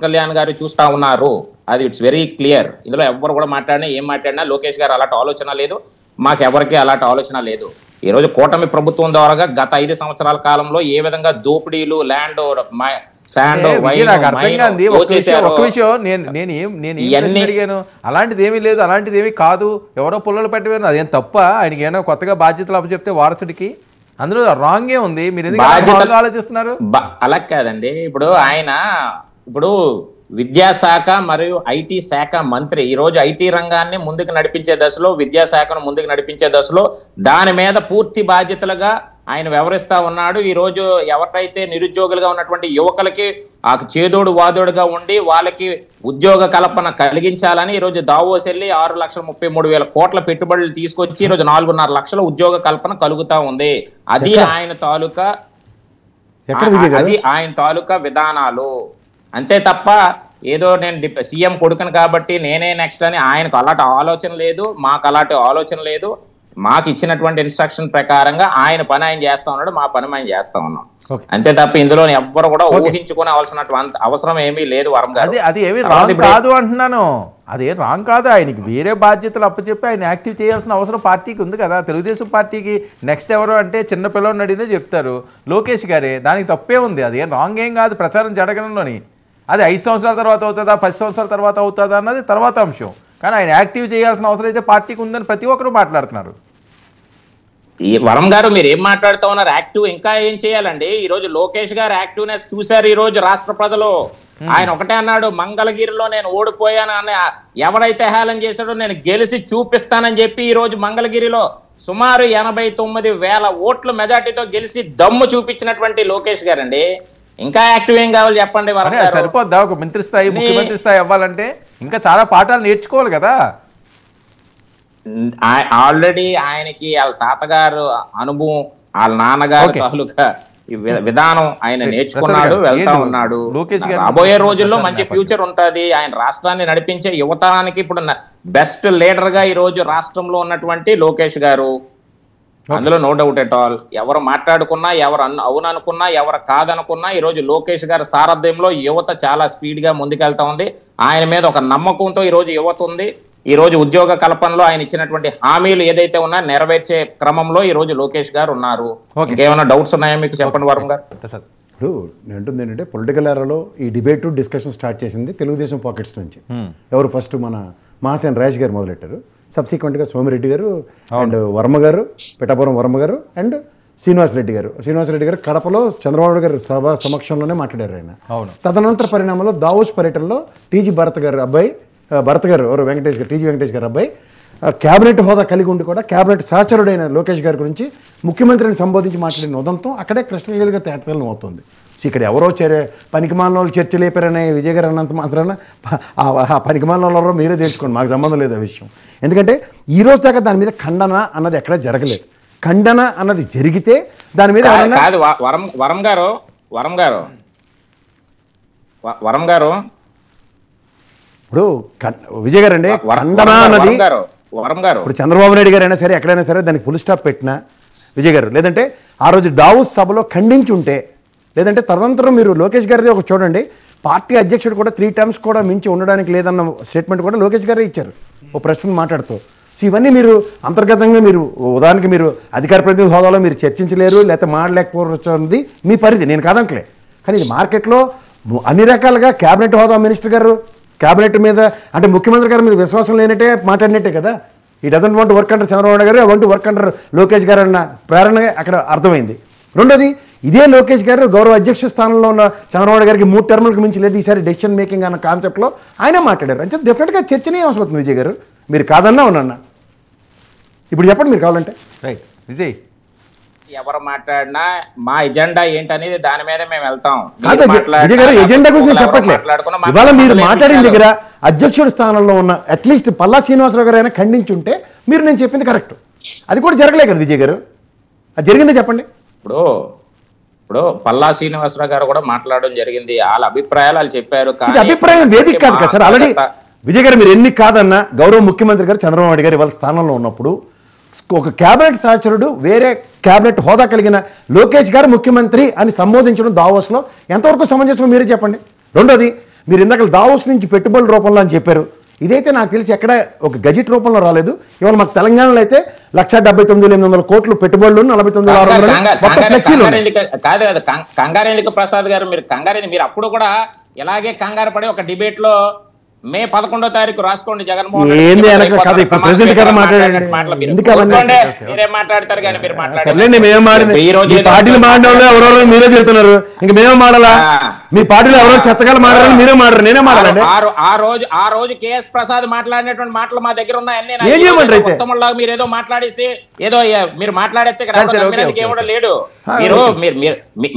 కళ్యాణ్ గారు చూస్తూ ఉన్నారు, అది ఇట్స్ వెరీ క్లియర్. ఇందులో ఎవరు కూడా ఏం మాట్లాడినా లోకేష్ గారు అలాంటి ఆలోచన లేదు, మాకెవరికి అలాంటి ఆలోచన లేదు. ఈరోజు కూటమి ప్రభుత్వం ద్వారా గత 5 సంవత్సరాల కాలంలో ఏ విధంగా దోపిడీలు ల్యాండ్ అలాంటిది ఏమీ లేదు, అలాంటిది ఏమీ కాదు, ఎవరో పుల్లలు పెట్టవేరు, అదేం తప్ప? ఆయనకి ఏమైనా కొత్తగా బాధ్యతలు అప్పచెప్తే వారసుడికి అందులో రాంగే ఉంది. మీరు ఎందుకు ఆలోచిస్తున్నారు? అలా కాదండి, ఇప్పుడు విద్యాశాఖ మరియు ఐటీ శాఖ మంత్రి ఈరోజు ఐటీ రంగాన్ని ముందుకు నడిపించే దశలో, విద్యాశాఖను ముందుకు నడిపించే దశలో దాని మీద పూర్తి బాధ్యతలుగా ఆయన వ్యవహరిస్తా ఉన్నాడు. ఈరోజు ఎవరైతే నిరుద్యోగులుగా ఉన్నటువంటి యువకులకి ఆ చేదోడు వాదోడుగా ఉండి వాళ్ళకి ఉద్యోగ కల్పన కలిగించాలని ఈరోజు దావోస్ వెళ్ళి 6,33,000 కోట్ల పెట్టుబడులు తీసుకొచ్చి ఈరోజు 4.5 లక్షల ఉద్యోగ కల్పన కలుగుతా ఉంది. అది ఆయన తాలూకా విధానాలు. అంతే తప్ప ఏదో నేను సీఎం కొడుకును కాబట్టి నేనే నెక్స్ట్ అని ఆయనకు అలాంటి ఆలోచన లేదు, మాకు అలాంటి ఆలోచన లేదు. మాకు ఇచ్చినటువంటి ఇన్స్ట్రక్షన్ ప్రకారంగా ఆయన పని ఆయన చేస్తా ఉన్నాడు, మా పని మేము చేస్తా ఉన్నాం. అంతే తప్ప ఇందులో ఎవ్వరు కూడా ఊహించుకోవాల్సినటువంటి అవసరం ఏమీ లేదు. వరం గారు అది ఏమి రాంగ్ కాదు అంటున్నాను, అదే రాంగ్ కాదు. ఆయనకి వేరే బాధ్యతలు అప్పచెప్పి ఆయన యాక్టివ్ చేయాల్సిన అవసరం పార్టీకి ఉంది కదా. తెలుగుదేశం పార్టీకి నెక్స్ట్ ఎవరు అంటే చిన్న పిల్లలు అడిగినే చెప్తారు లోకేష్ గారే, దానికి తప్పే ఉంది. అదేం రాంగ్ ఏం కాదు ప్రచారం జరగడంలోని. అది 5 సంవత్సరాల తర్వాత అవుతుందా 10 సంవత్సరాల తర్వాత అవుతుందా అన్నది తర్వాత అంశం. కానీ ఆయన యాక్టివ్ చేయాల్సిన అవసరం అయితే పార్టీకి ఉందని ప్రతి ఒక్కరు మాట్లాడుతున్నారు. ఈ వరం గారు మీరు ఏం మాట్లాడుతూ ఉన్నారు? యాక్టివ్ ఇంకా ఏం చేయాలండి? ఈ రోజు లోకేష్ గారు యాక్టివ్నెస్ చూశారు ఈ రోజు రాష్ట్ర ప్రజలు. ఆయన ఒకటే అన్నాడు, మంగళగిరిలో నేను ఓడిపోయాను అని ఎవరైతే హేళన చేశాడో నేను గెలిచి చూపిస్తానని చెప్పి ఈ రోజు మంగళగిరిలో సుమారు 89,000 ఓట్ల మెజార్టీతో గెలిచి దమ్ము చూపించినటువంటి లోకేష్ గారండి. ఇంకా యాక్టివ్ ఏం కావాలి చెప్పండి? సరిపోద్దా ఒక మంత్రి స్థాయి ముఖ్యమంత్రి స్థాయి అవ్వాలంటే? ఇంకా చాలా పాఠాలు నేర్చుకోవాలి కదా. ఆల్రెడీ ఆయనకి వాళ్ళ తాతగారు అనుభవం, వాళ్ళ నాన్నగారు తాలూకా విధానం ఆయన నేర్చుకున్నాడు, వెళ్తా ఉన్నాడు. రాబోయే రోజుల్లో మంచి ఫ్యూచర్ ఉంటది. ఆయన రాష్ట్రాన్ని నడిపించే యువతరానికి ఇప్పుడు బెస్ట్ లీడర్ గా ఈ రోజు రాష్ట్రంలో ఉన్నటువంటి లోకేష్ గారు, అందులో నో డౌట్ ఎట్ ఆల్. ఎవరు మాట్లాడుకున్నా, ఎవరు అవుననుకున్నా, ఎవరు కాదనుకున్నా ఈ రోజు లోకేష్ గారి సారథ్యంలో యువత చాలా స్పీడ్ గా ముందుకెళ్తా ఉంది. ఆయన మీద ఒక నమ్మకంతో ఈ రోజు యువత ఉంది. ఈ రోజు ఉద్యోగ కల్పనలో ఆయన ఇచ్చినటువంటి హామీలు ఏదైతే ఉన్నా నెరవేర్చే క్రమంలో ఈ రోజు లోకేష్ గారు ఉన్నారు. ఇంకేమైనా డౌట్స్ ఉన్నాయా మీకు? చెప్పండి వరం గారు. ఇప్పుడు నేను అంటుంది ఏంటంటే పొలిటికల్ ఏరాలో ఈ డిబేట్ డిస్కషన్ స్టార్ట్ చేసింది తెలుగుదేశం పాకెట్స్ నుంచి. ఎవరు ఫస్ట్ మన మహాసేన రాజేష్ గారు మొదలెట్టారు. సబ్సిక్వెంట్గా సోమిరెడ్డి గారు అండ్ వర్మ గారు, పిఠాపురం వర్మ గారు అండ్ శ్రీనివాసరెడ్డి గారు కడపలో చంద్రబాబు గారు సభ సమక్షంలోనే మాట్లాడారు ఆయన. తదనంతర పరిణామంలో దావోస్ పర్యటనలో టీజీ భరత్ గారు ఎవరు టీజీ వెంకటేష్ గారు అబ్బాయి క్యాబినెట్ హోదా కలిగి ఉండి కూడా క్యాబినెట్ సహచరుడైన లోకేష్ గారి గురించి ముఖ్యమంత్రిని సంబోధించి మాట్లాడిన ఉదంతం అక్కడే కృష్ణగిరిగా తేటతెల్లం అవుతుంది. సో ఇక్కడ ఎవరో పనికిమాలిన వాళ్ళు చర్చ లేపారనే విజయ్ గారు అన్నంత మాత్రాన ఆ పనికిమాలిన వాళ్ళు మీరే తెలుసుకోండి, మాకు సంబంధం లేదు ఆ విషయం. ఎందుకంటే ఈ రోజు దాకా దాని మీద ఖండన అన్నది ఎక్కడ జరగలేదు. ఖండన అన్నది జరిగితే దాని మీద కాదు. వరం గారు ఇప్పుడు విజయ్ గారు అండి ఖండన అన్నది ఇప్పుడు చంద్రబాబు నాయుడు గారు అయినా సరే ఎక్కడైనా సరే దానికి ఫుల్ స్టాప్ పెట్టినా విజయ్ గారు, లేదంటే ఆ రోజు దావోస్ సభలో ఖండించుంటే, లేదంటే తదనంతరం మీరు లోకేష్ గారిది ఒక చూడండి, పార్టీ అధ్యక్షుడు కూడా 3 టర్మ్స్ కూడా మించి ఉండడానికి లేదన్న స్టేట్మెంట్ కూడా లోకేష్ గారే ఇచ్చారు ఓ ప్రశ్న మాట్లాడుతూ. సో ఇవన్నీ మీరు అంతర్గతంగా మీరు ఉదాహరణకి మీరు అధికార ప్రతినిధి హోదాలో మీరు చర్చించలేరు, లేకపోతే మాట్లాడలేకపోతుంది మీ పరిధి, నేను కాదంటలే. కానీ ఇది మార్కెట్లో అన్ని రకాలుగా క్యాబినెట్ హోదా మినిస్టర్ గారు క్యాబినెట్ మీద అంటే ముఖ్యమంత్రి గారి మీద విశ్వాసం లేనట్టే మాట్లాడినట్టే కదా. ఈ doesn't want work under Chandrababu Naidu గారు, వాంట్ వర్క్ అండర్ లోకేష్ గారు అన్న ప్రేరణగా అక్కడ అర్థమైంది. రెండోది, ఇదే లోకేష్ గారు గౌరవ అధ్యక్ష స్థానంలో ఉన్న చంద్రబాబు గారికి 3 టర్ములకు మించి లేదు ఈసారి డెసిషన్ మేకింగ్ అన్న కాన్సెప్ట్లో ఆయన మాట్లాడారు. అంటే డెఫినెట్గా చర్చనే అవసరం అవుతుంది విజయ్ గారు, మీరు కాదన్నా అవునన్నా. ఇప్పుడు చెప్పండి మీరు కావాలంటే. రైట్ విజయ్, ఎవరు మాట్లాడినా మా ఎజెండా ఏంటనేది దాని మీద మేము వెళ్తాం. విజయ్ గారు ఎజెండా గురించి చెప్పట్లేదు. ఇవాళ మీరు మాట్లాడిన దగ్గర అధ్యక్షుడి స్థానంలో ఉన్న అట్లీస్ట్ పల్లా శ్రీనివాసరావు గారు అయినా ఖండించుంటే మీరు నేను చెప్పింది కరెక్ట్. అది కూడా జరగలేదు కదా విజయ్ గారు, అది జరిగిందే చెప్పండి. ఇప్పుడు పల్లా శ్రీనివాసరావు గారు కూడా మాట్లాడడం జరిగింది, వాళ్ళ అభిప్రాయాలు వాళ్ళు చెప్పారు. ఇది అభిప్రాయం వేదిక కాదు కదా సార్. ఆల్రెడీ విజయ్ గారు మీరు ఎన్ని కాదన్నా గౌరవ ముఖ్యమంత్రి గారు చంద్రబాబు నాయుడు గారు ఇవాళ స్థానంలో ఉన్నప్పుడు ఒక క్యాబినెట్ సహచరుడు వేరే క్యాబినెట్ హోదా కలిగిన లోకేష్ గారు ముఖ్యమంత్రి అని సంబోధించడం దావోస్లో ఎంతవరకు సమంజసం మీరే చెప్పండి. రెండోది, మీరు ఇందాక దావోస్ నుంచి పెట్టుబడుల రూపంలో అని చెప్పారు. ఇదైతే నాకు తెలిసి ఎక్కడ ఒక గజెట్ రూపంలో రాలేదు. ఇవాళ మాకు తెలంగాణలో అయితే 1,79,800 కోట్లు పెట్టుబడులు, 49,600 ఫ్లెక్సీలు. కాదు కంగారెందుకు ప్రసాద్ గారు, మీరు మీరు అప్పుడు కూడా ఇలాగే కంగారు పడి ఒక డిబేట్ లో మే 11వ తారీఖు రాసుకోండి జగన్మోహన్ మీరే చెప్తున్నారు. ఇంక మేమే మాడాలా? మీ పార్టీలో ఎవరో చెత్తగా మాడాలని మీరే మాడరు, నేనే మాడాలండి. ఆ రోజు కేఎస్ ప్రసాద్ మాట్లాడినటువంటి మాటలు మా దగ్గర ఉన్నాయన్నీ. మీరు ఏదో మాట్లాడేసి ఏదో మీరు మాట్లాడేస్తే ఏమో లేడు.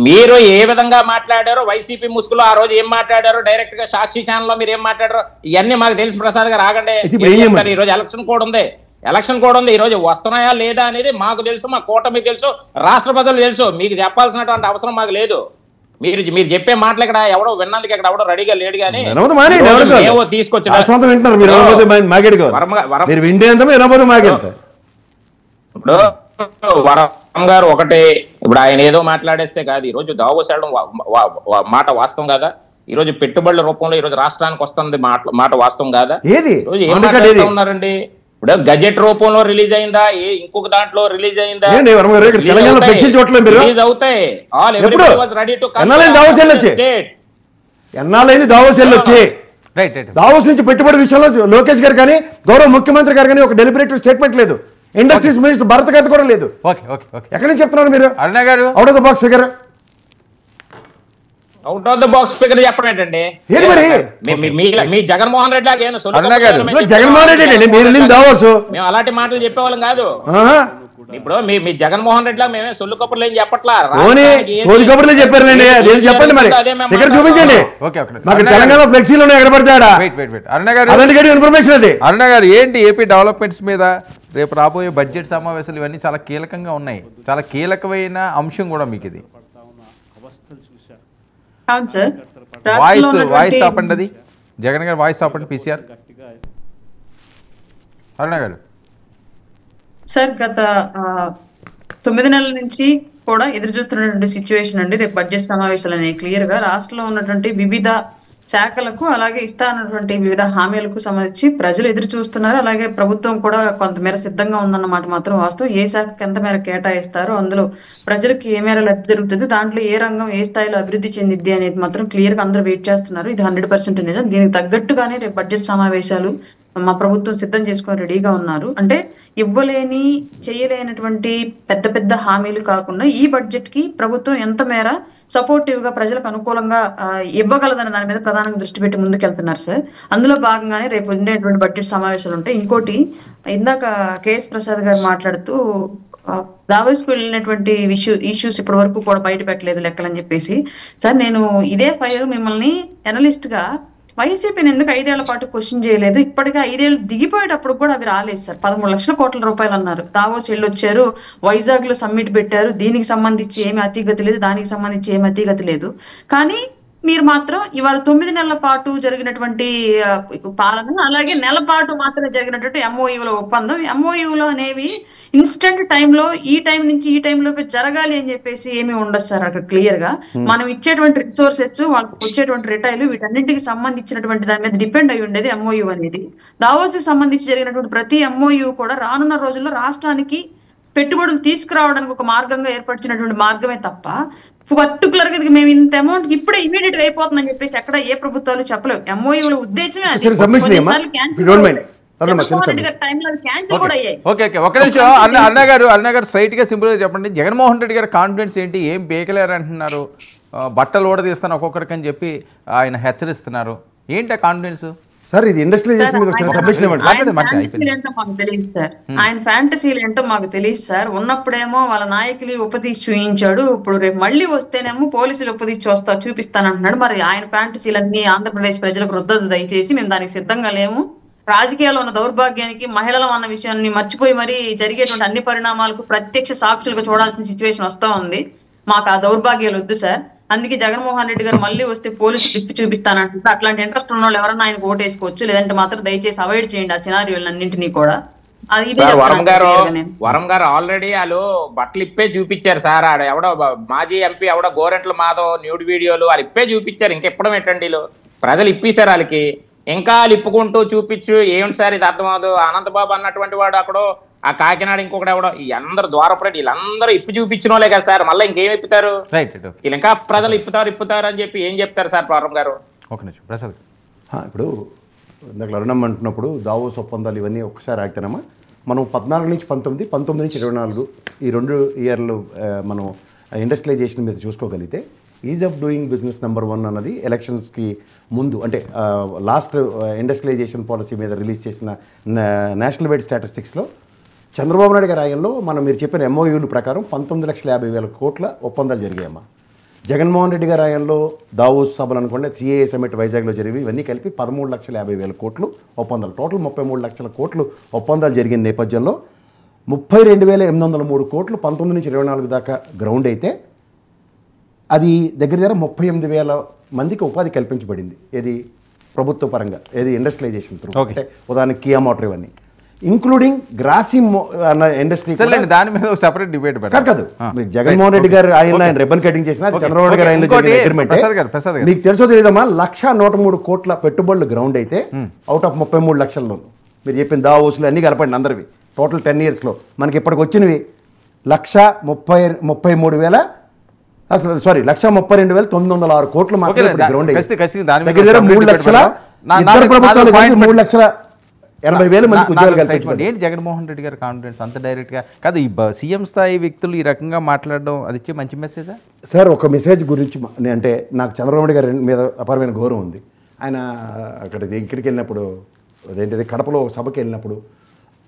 మీరు ఏ విధంగా మాట్లాడారో వైసీపీ ముసుగులో ఆ రోజు ఏం మాట్లాడారో డైరెక్ట్ గా సాక్షి ఛానల్లో మీరు ఏం మాట్లాడారో ఇవన్నీ మాకు తెలుసు. ప్రసాద్ గారు ఆగండి, ఈ రోజు ఎలక్షన్ కోడ్ ఉంది. ఈ రోజు వస్తున్నాయా లేదా అనేది మాకు తెలుసు, మా కూటమికి తెలుసు, రాష్ట్ర ప్రజలు తెలుసు. మీకు చెప్పాల్సినటువంటి అవసరం మాకు లేదు. మీరు చెప్పే మాటలు ఇక్కడ ఎవడో విన్నందుకు ఇక్కడ ఎవడో రెడీగా లేడు కానీ తీసుకొచ్చి ఇప్పుడు వరం గారు ఒకటే, ఇప్పుడు ఆయన ఏదో మాట్లాడేస్తే కాదు. ఈ రోజు దావోస్ వెళ్ళడం మాట వాస్తవం కాదా? ఈ రోజు పెట్టుబడుల రూపంలో ఈ రోజు రాష్ట్రానికి వస్తుంది మాట వాస్తవం కాదా? ఈరోజు ఏం మాట్లాడుతూ ఉన్నారండి? ఇప్పుడు గజెట్ రూపంలో రిలీజ్ అయిందా, ఇంకొక దాంట్లో రిలీజ్ అయిందా? రిలీజ్ అవుతాయి. దావోస్ నుంచి పెట్టుబడి విషయంలో లోకేష్ గారు కానీ గౌరవ ముఖ్యమంత్రి గారు కానీ ఒక డెలిబరేటివ్ స్టేట్మెంట్ లేదు. ఇండస్ట్రీస్ మినిస్టర్ భరత్ గారు కూడా లేదు. ఎక్కడి నుంచి చెప్తున్నారు మీరు? అరుణ గారు out of the box figure, out of the box figure చెప్పడం ఏంటండి? ఏది మరి మీ జగన్మోహన్ రెడ్డి లాగా జగన్మోహన్ రెడ్డి అండి మీరు వెళ్ళింది దావోస్. మేము అలాంటి మాటలు చెప్పేవాళ్ళం కాదు. ఇప్పుడు మీ జగన్మోహన్ రెడ్డి లాగా మేమే సొల్లు కబుర్లు ఏం చెప్పట్లా, సోది కబుర్లే చెప్పారండి. అదేం చెప్పండి మరి, ఇక్కడ చూపించండి. మాకు తెలంగాణ ఫ్లెక్సీలో ఎక్కడ పడతాడా ఇన్ఫర్మేషన్ అది. అరుణ గారు ఏంటి ఏపీ డెవలప్మెంట్స్ మీద రేపు రాబోయే బడ్జెట్ సమావేశాలు ఇవన్నీ చాలా కీలకంగా ఉన్నాయి, చాలా కీలకమైన అంశం కూడా మీకు ఇది. వాయిస్ ఆపండి, అది జగన్ గారు వాయిస్ ఆపండి. పీసీఆర్ అరుణ గారు సార్, గత 9 నెలల నుంచి కూడా ఎదురు చూస్తున్నటువంటి సిచ్యువేషన్ అండి. రేపు బడ్జెట్ సమావేశాలు అనేవి క్లియర్ గా రాష్ట్రంలో ఉన్నటువంటి వివిధ శాఖలకు అలాగే ఇస్తానటువంటి వివిధ హామీలకు సంబంధించి ప్రజలు ఎదురు చూస్తున్నారు. అలాగే ప్రభుత్వం కూడా కొంతమేర సిద్ధంగా ఉందన్నమాట మాత్రం వాస్తవం. ఏ శాఖకి ఎంత మేర కేటాయిస్తారో, అందులో ప్రజలకు ఏ మేర లబ్ధి జరుగుతుంది, దాంట్లో ఏ రంగం ఏ స్థాయిలో అభివృద్ధి చెందిద్ది అనేది మాత్రం క్లియర్ గా అందరూ వెయిట్ చేస్తున్నారు. ఇది 100% నిజం. దీనికి తగ్గట్టుగానే రేపు బడ్జెట్ సమావేశాలు మా ప్రభుత్వం సిద్ధం చేసుకొని రెడీగా ఉన్నారు. అంటే ఇవ్వలేని చేయలేనటువంటి పెద్ద పెద్ద హామీలు కాకుండా ఈ బడ్జెట్ కి ప్రభుత్వం ఎంత మేర సపోర్టివ్ గా ప్రజలకు అనుకూలంగా ఇవ్వగలదన్న దాని మీద ప్రధానంగా దృష్టి పెట్టి ముందుకెళ్తున్నారు సార్. అందులో భాగంగానే రేపు ఉండేటువంటి బడ్జెట్ సమావేశాలు ఉంటాయి. ఇంకోటి, ఇందాక కేఎస్ ప్రసాద్ గారు మాట్లాడుతూ దావోస్కు వెళ్ళినటువంటి ఇష్యూస్ ఇప్పటి వరకు కూడా బయట పెట్టలేదు లెక్కలని చెప్పేసి, సార్ నేను ఇదే ఫైర్ మిమ్మల్ని ఎనలిస్ట్ గా వైసీపీని ఎందుకు 5 ఏళ్ల పాటు క్వశ్చన్ చేయలేదు? ఇప్పటికే 5 ఏళ్ళు దిగిపోయేటప్పుడు కూడా అవి రాలేదు సార్. 13 లక్షల కోట్ల రూపాయలు అన్నారు. దావోస్ వెళ్ళొచ్చారు, వైజాగ్ లో సమ్మిట్ పెట్టారు, దీనికి సంబంధించి ఏమి అతిగతి లేదు, దానికి సంబంధించి ఏమి అతిగతి లేదు. కానీ మీరు మాత్రం ఇవాళ 9 నెలల పాటు జరిగినటువంటి పాలన, అలాగే నెల పాటు మాత్రమే జరిగినటువంటి ఎంఓయూల ఒప్పందం, ఎంఓయూలో అనేవి ఇన్స్టెంట్ టైంలో ఈ టైం నుంచి ఈ టైంలోపే జరగాలి అని చెప్పేసి ఏమీ ఉండదు సార్. అక్కడ క్లియర్ గా మనం ఇచ్చేటువంటి రిసోర్సెస్, వాళ్ళకి వచ్చేటువంటి రిటైల్, వీటన్నింటికి సంబంధించినటువంటి దాని మీద డిపెండ్ అయి ఉండేది ఎంఓయూ అనేది. దావోస్ కి సంబంధించి జరిగినటువంటి ప్రతి ఎంఓయూ కూడా రానున్న రోజుల్లో రాష్ట్రానికి పెట్టుబడులు తీసుకురావడానికి ఒక మార్గంగా ఏర్పరిచినటువంటి మార్గమే తప్ప పర్టికులర్ గా మేము ఇంత అమౌంట్ ఇప్పుడే ఇమీడియట్ గా అయిపోతుందని చెప్పేసి ఎక్కడ ఏ ప్రభుత్వాలు చెప్పలేవు. ఎంఓయూల ఉద్దేశమే అన్న గారు స్ట్రైట్ గా సింపుల్ గా చెప్పండి, జగన్మోహన్ రెడ్డి గారి కాన్ఫిడెన్స్ ఏంటి? ఏం బేకలేరు అంటున్నారు, బట్టలు ఓడదీస్తాను ఒక్కొక్కరికి అని చెప్పి ఆయన హెచ్చరిస్తున్నారు. ఏంటి ఆ కాన్ఫిడెన్స్? సార్ ఇది ఇండస్ట్రియలైజేషన్ మీద వచ్చిన సబ్మిషన్ ఏమంటారు? ఏంటో మాకు తెలియదు సార్, ఆయన ఫ్యాంటసీలు ఏంటో మాకు తెలియదు సార్. ఉన్నప్పుడేమో వాళ్ళ నాయకులు ఉపదీసి చూయించాడు, ఇప్పుడు రేపు మళ్ళీ వస్తేనేమో పోలీసులు ఉపదీసి చూపిస్తానంటున్నాడు. మరి ఆయన ఫ్యాంటసీలన్నీ ఆంధ్రప్రదేశ్ ప్రజలకు రుద్దదు దయచేసి, మేము దానికి సిద్ధంగా లేము. రాజకీయాల్లో ఉన్న దౌర్భాగ్యానికి, మహిళలు అన్న విషయాన్ని మర్చిపోయి మరీ జరిగేటువంటి అన్ని పరిణామాలకు ప్రత్యక్ష సాక్షులుగా చూడాల్సిన సిచ్యువేషన్ వస్తూ ఉంది. మాకు ఆ దౌర్భాగ్యాలు వద్దు సార్. అందుకే జగన్మోహన్ రెడ్డి గారు మళ్ళీ వస్తే పోలీసులు తిప్పి చూపిస్తానంటే అట్లాంటి ఇంట్రెస్ట్ ఉన్న వాళ్ళు ఎవరన్నా ఆయన ఓటు వేసుకోవచ్చు, లేదంటే మాత్రం దయచేసి అవాయిడ్ చేయండి ఆ సినారియోలన్నింటినీ కూడా. వరం గారు ఆల్రెడీ వాళ్ళు బట్టలు ఇప్పే చూపించారు సార్. ఆడ ఎవడో మాజీ ఎంపీ ఎవడో గోరెంట్ల మాధవ్ న్యూడ్ వీడియోలు వాళ్ళు ఇప్పే చూపించారు. ఇంకా ఇప్పడం ఏంటండి, ప్రజలు ఇప్పేశారు వాళ్ళకి. ఇంకా వాళ్ళు ఇప్పుకుంటూ చూపించు ఏమిటి సార్ ఇది అర్థం అవదు. అనంతబాబు అన్నటువంటి వాడు అక్కడో, ఆ కాకినాడ ఇంకొకటి ఎవడో, ఈ అందరు ద్వారపరెడ్డి వీళ్ళందరూ ఇప్పి చూపించిన వాళ్ళే కదా సార్. మళ్ళీ ఇంకేం ఇప్పుతారు వీళ్ళు? ఇంకా ప్రజలు ఇప్పుతారు అని చెప్పి ఏం చెప్తారు సార్ వరం గారు? ఇప్పుడు ఇందాక అరుణమ్మ అంటున్నప్పుడు దావోస్ ఒప్పందాలు ఇవన్నీ ఒకసారి ఆగితేనమ్మా, మనం 14 నుంచి 19, 19 నుంచి 24 ఈ 2 ఇయర్లు మనం ఇండస్ట్రియలైజేషన్ మీద చూసుకోగలిగితే ease of doing business number 1 అన్నది ఎలక్షన్స్కి ముందు, అంటే లాస్ట్ ఇండస్ట్రియలైజేషన్ పాలసీ మీద రిలీజ్ చేసిన నేషనల్ వైడ్ స్టాటిస్టిక్స్లో చంద్రబాబు నాయుడు గారి ఆయంలో మీరు చెప్పిన ఎంఓయూల ప్రకారం 19,50,000 కోట్ల ఒప్పందాలు జరిగాయమ్మా. జగన్మోహన్ రెడ్డి గారి ఆయంలో దావోస్ సభలు అనుకోండి, సిఏఏ సమిట్ వైజాగ్లో జరిగి ఇవన్నీ కలిపి 13,50,000 కోట్లు ఒప్పందాలు, టోటల్ 33 లక్షల కోట్లు ఒప్పందాలు జరిగిన నేపథ్యంలో 32,803 కోట్లు 19 నుంచి 24 దాకా గ్రౌండ్ అయితే అది దగ్గర 38,000 మందికి ఉపాధి కల్పించబడింది. ఏది ప్రభుత్వ పరంగా, ఏది ఇండస్ట్రియలైజేషన్ త్రూ. అంటే ఉదాహరణకి కియా మోటార్ ఇవన్నీ, ఇంక్లూడింగ్ గ్రాసిమ్ అన్న ఇండస్ట్రీ. దాని మీద సెపరేట్ డిబేట్ కాదు. జగన్మోహన్ రెడ్డి గారు ఆయన రిబన్ కటింగ్ చేసిన చంద్రబాబు నాయుడు గారు ఆయన అగ్రిమెంట్ మీకు తెలుసో తెలియదమ్మా. 1,103 కోట్ల పెట్టుబడులు గ్రౌండ్ అయితే అవుట్ ఆఫ్ 33 లక్షల్లో మీరు చెప్పిన దావోసులు అన్ని కలపండి అందరివి టోటల్ 10 yearsలో మనకి ఇప్పటికి వచ్చినవి 1,33,000 అసలు సారీ 1,32,906 కోట్లు మాత్రమే గ్రౌండ్ అయితే దగ్గర 3 లక్షల ఇద్దరు ప్రభుత్వాలు 3,80,000 మందికి ఉద్యోగాలు కల్పించారు. ఏంటి జగన్మోహన్ రెడ్డి గారి కాన్ఫిడెన్స్ అంత డైరెక్ట్గా కాదు? ఈ సీఎం స్థాయి వ్యక్తులు ఈ రకంగా మాట్లాడడం అది ఇచ్చే మంచి మెసేజా సార్? ఒక మెసేజ్ గురించి అంటే నాకు చంద్రబాబు నాయుడు గారి మీద అపారమైన గౌరవం ఉంది. ఆయన ఇక్కడికి వెళ్ళినప్పుడు అదేంటిది కడపలో ఒక సభకి వెళ్ళినప్పుడు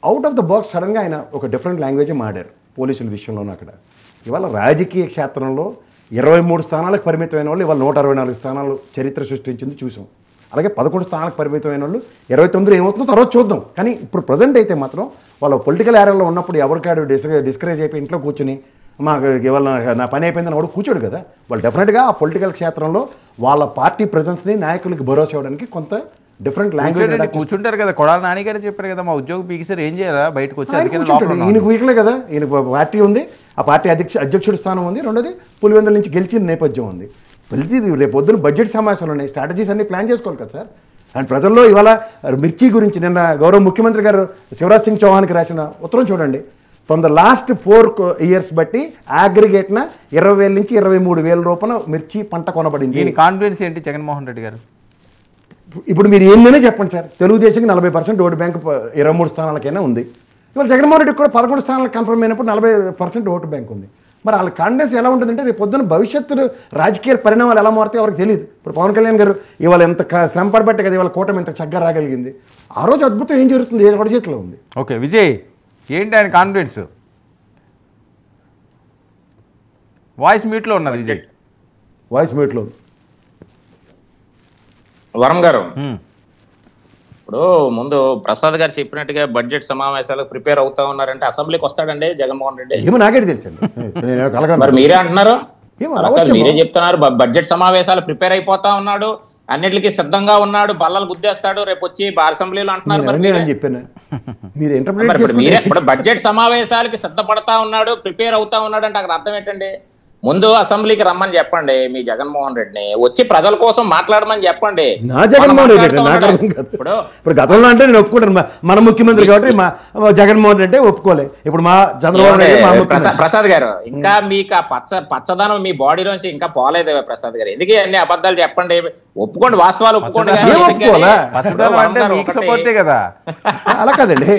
అవుట్ ఆఫ్ ద బాక్స్ సడన్గా ఆయన ఒక డిఫరెంట్ లాంగ్వేజే మాడారు పోలీసుల విషయంలోనూ. అక్కడ ఇవాళ రాజకీయ క్షేత్రంలో 23 స్థానాలకు పరిమితమైన వాళ్ళు ఇవాళ 164 స్థానాలు చరిత్ర సృష్టించింది చూసాం. అలాగే 11 స్థానాలకు పరిమితమైన వాళ్ళు 29 ఏమవుతుందో తర్వాత చూద్దాం. కానీ ఇప్పుడు ప్రజెంట్ అయితే మాత్రం వాళ్ళ పొలిటికల్ ఏరియాలో ఉన్నప్పుడు ఎవరికాడు డిస్కరేజ్ అయిపోయి ఇంట్లో కూర్చుని మాకు ఇవాళ నా పని అయిపోయిందని వాడు కూర్చోడు కదా. వాళ్ళు డెఫినెట్గా ఆ పొలిటికల్ క్షేత్రంలో వాళ్ళ పార్టీ ప్రెజెన్స్ని నాయకులకి భరోసా ఇవ్వడానికి కొంత డిఫరెంట్ లాంగ్వేజ్ కూర్చుంటారు కదా. కొడాల నాని గారు చెప్పారు కదా, మా ఉద్యోగం పీకిసారు ఏం చేయాలా బయటకు వచ్చి ఈయనకు వీక్లే కదా. ఈయన పార్టీ ఉంది, ఆ పార్టీ అధ్యక్షుడి స్థానం ఉంది, రెండోది పులివెందుల నుంచి గెలిచిన నేపథ్యం ఉంది. ప్రతిదీ రేపు పొద్దున బడ్జెట్ సమావేశాలు ఉన్నాయి, స్ట్రాటజీస్ అన్ని ప్లాన్ చేసుకోవాలి కదా సార్. అండ్ ప్రజల్లో ఇవాళ మిర్చి గురించి నిన్న గౌరవ ముఖ్యమంత్రి గారు శివరాజ్ సింగ్ చౌహాన్కి రాసిన ఉత్తరం చూడండి. ఫ్రమ్ ద లాస్ట్ 4 years బట్టి అగ్రిగేట్న 20,000 నుంచి 23,000 రూపాయల మిర్చి పంట కొనబడింది. కాన్ఫిడెన్స్ ఏంటి జగన్మోహన్ రెడ్డి గారు? ఇప్పుడు మీరు ఏమైనా చెప్పండి సార్. తెలుగుదేశంకి 40% ఓటు బ్యాంక్ 23 స్థానాలకైనా ఉంది. ఇవాళ జగన్మోహన్ రెడ్డికి కూడా 11 స్థానాలకు కన్ఫర్మ్ అయినప్పుడు 40% ఓటు బ్యాంక్ ఉంది. మరి వాళ్ళ కాన్ఫిడెన్స్ ఎలా ఉంటుందంటే రేపు పొద్దున భవిష్యత్తు రాజకీయ పరిణామాలు ఎలా మారుతాయో ఎవరికి తెలియదు. ఇప్పుడు పవన్ కళ్యాణ్ గారు ఇవాళ ఎంత శ్రమ పడబట్టే కదా ఇవాళ కూటమి ఎంత చక్కగా రాగలిగింది. ఆ రోజు అద్భుతం ఏం జరుగుతుంది ఎవరి చేతిలో ఉంది. ఓకే విజయ్, ఏంటి ఆయన కాన్ఫిడెన్స్? వాయిస్ మ్యూట్లో ఉన్నది విజయ్, వాయిస్ మ్యూట్లో. వరం గారు, ఇప్పుడు ముందు ప్రసాద్ గారు చెప్పినట్టుగా బడ్జెట్ సమావేశాలకు ప్రిపేర్ అవుతా ఉన్నారంటే అసెంబ్లీకి వస్తాడండి జగన్మోహన్ రెడ్డి? ఏమో నాకే తెలుసండి. మరి మీరే అంటున్నారు, మీరే చెప్తున్నారు బడ్జెట్ సమావేశాలు ప్రిపేర్ అయిపోతా ఉన్నాడు, అన్నిటికీ సిద్ధంగా ఉన్నాడు, బల్లలు గుద్దేస్తాడు రేపు వచ్చి అసెంబ్లీలో అంటున్నారు. మీరే ఇప్పుడు బడ్జెట్ సమావేశాలకి సిద్ధపడతా ఉన్నాడు, ప్రిపేర్ అవుతా ఉన్నాడు అంటే అక్కడ అర్థం ఏంటండి? ముందు అసెంబ్లీకి రమ్మని చెప్పండి మీ జగన్మోహన్ రెడ్డిని, వచ్చి ప్రజల కోసం మాట్లాడమని చెప్పండి. నా జగన్మోహన్ రెడ్డి ఇప్పుడు గతంలో అంటే నేను ఒప్పుకుంటాను, మన ముఖ్యమంత్రి కాబట్టి మా జగన్మోహన్ రెడ్డి ఒప్పుకోలే. ఇప్పుడు మా చంద్రబాబు నాయుడు ప్రసాద్ గారు ఇంకా మీకు ఆ పచ్చదనం మీ బాడీలోంచి ఇంకా పోలేదు ప్రసాద్ గారు. ఎందుకు అన్ని అబద్ధాలు చెప్పండి, ఒప్పుకోండి, వాస్తవాలు ఒప్పుకోండి. అలా కాదండి.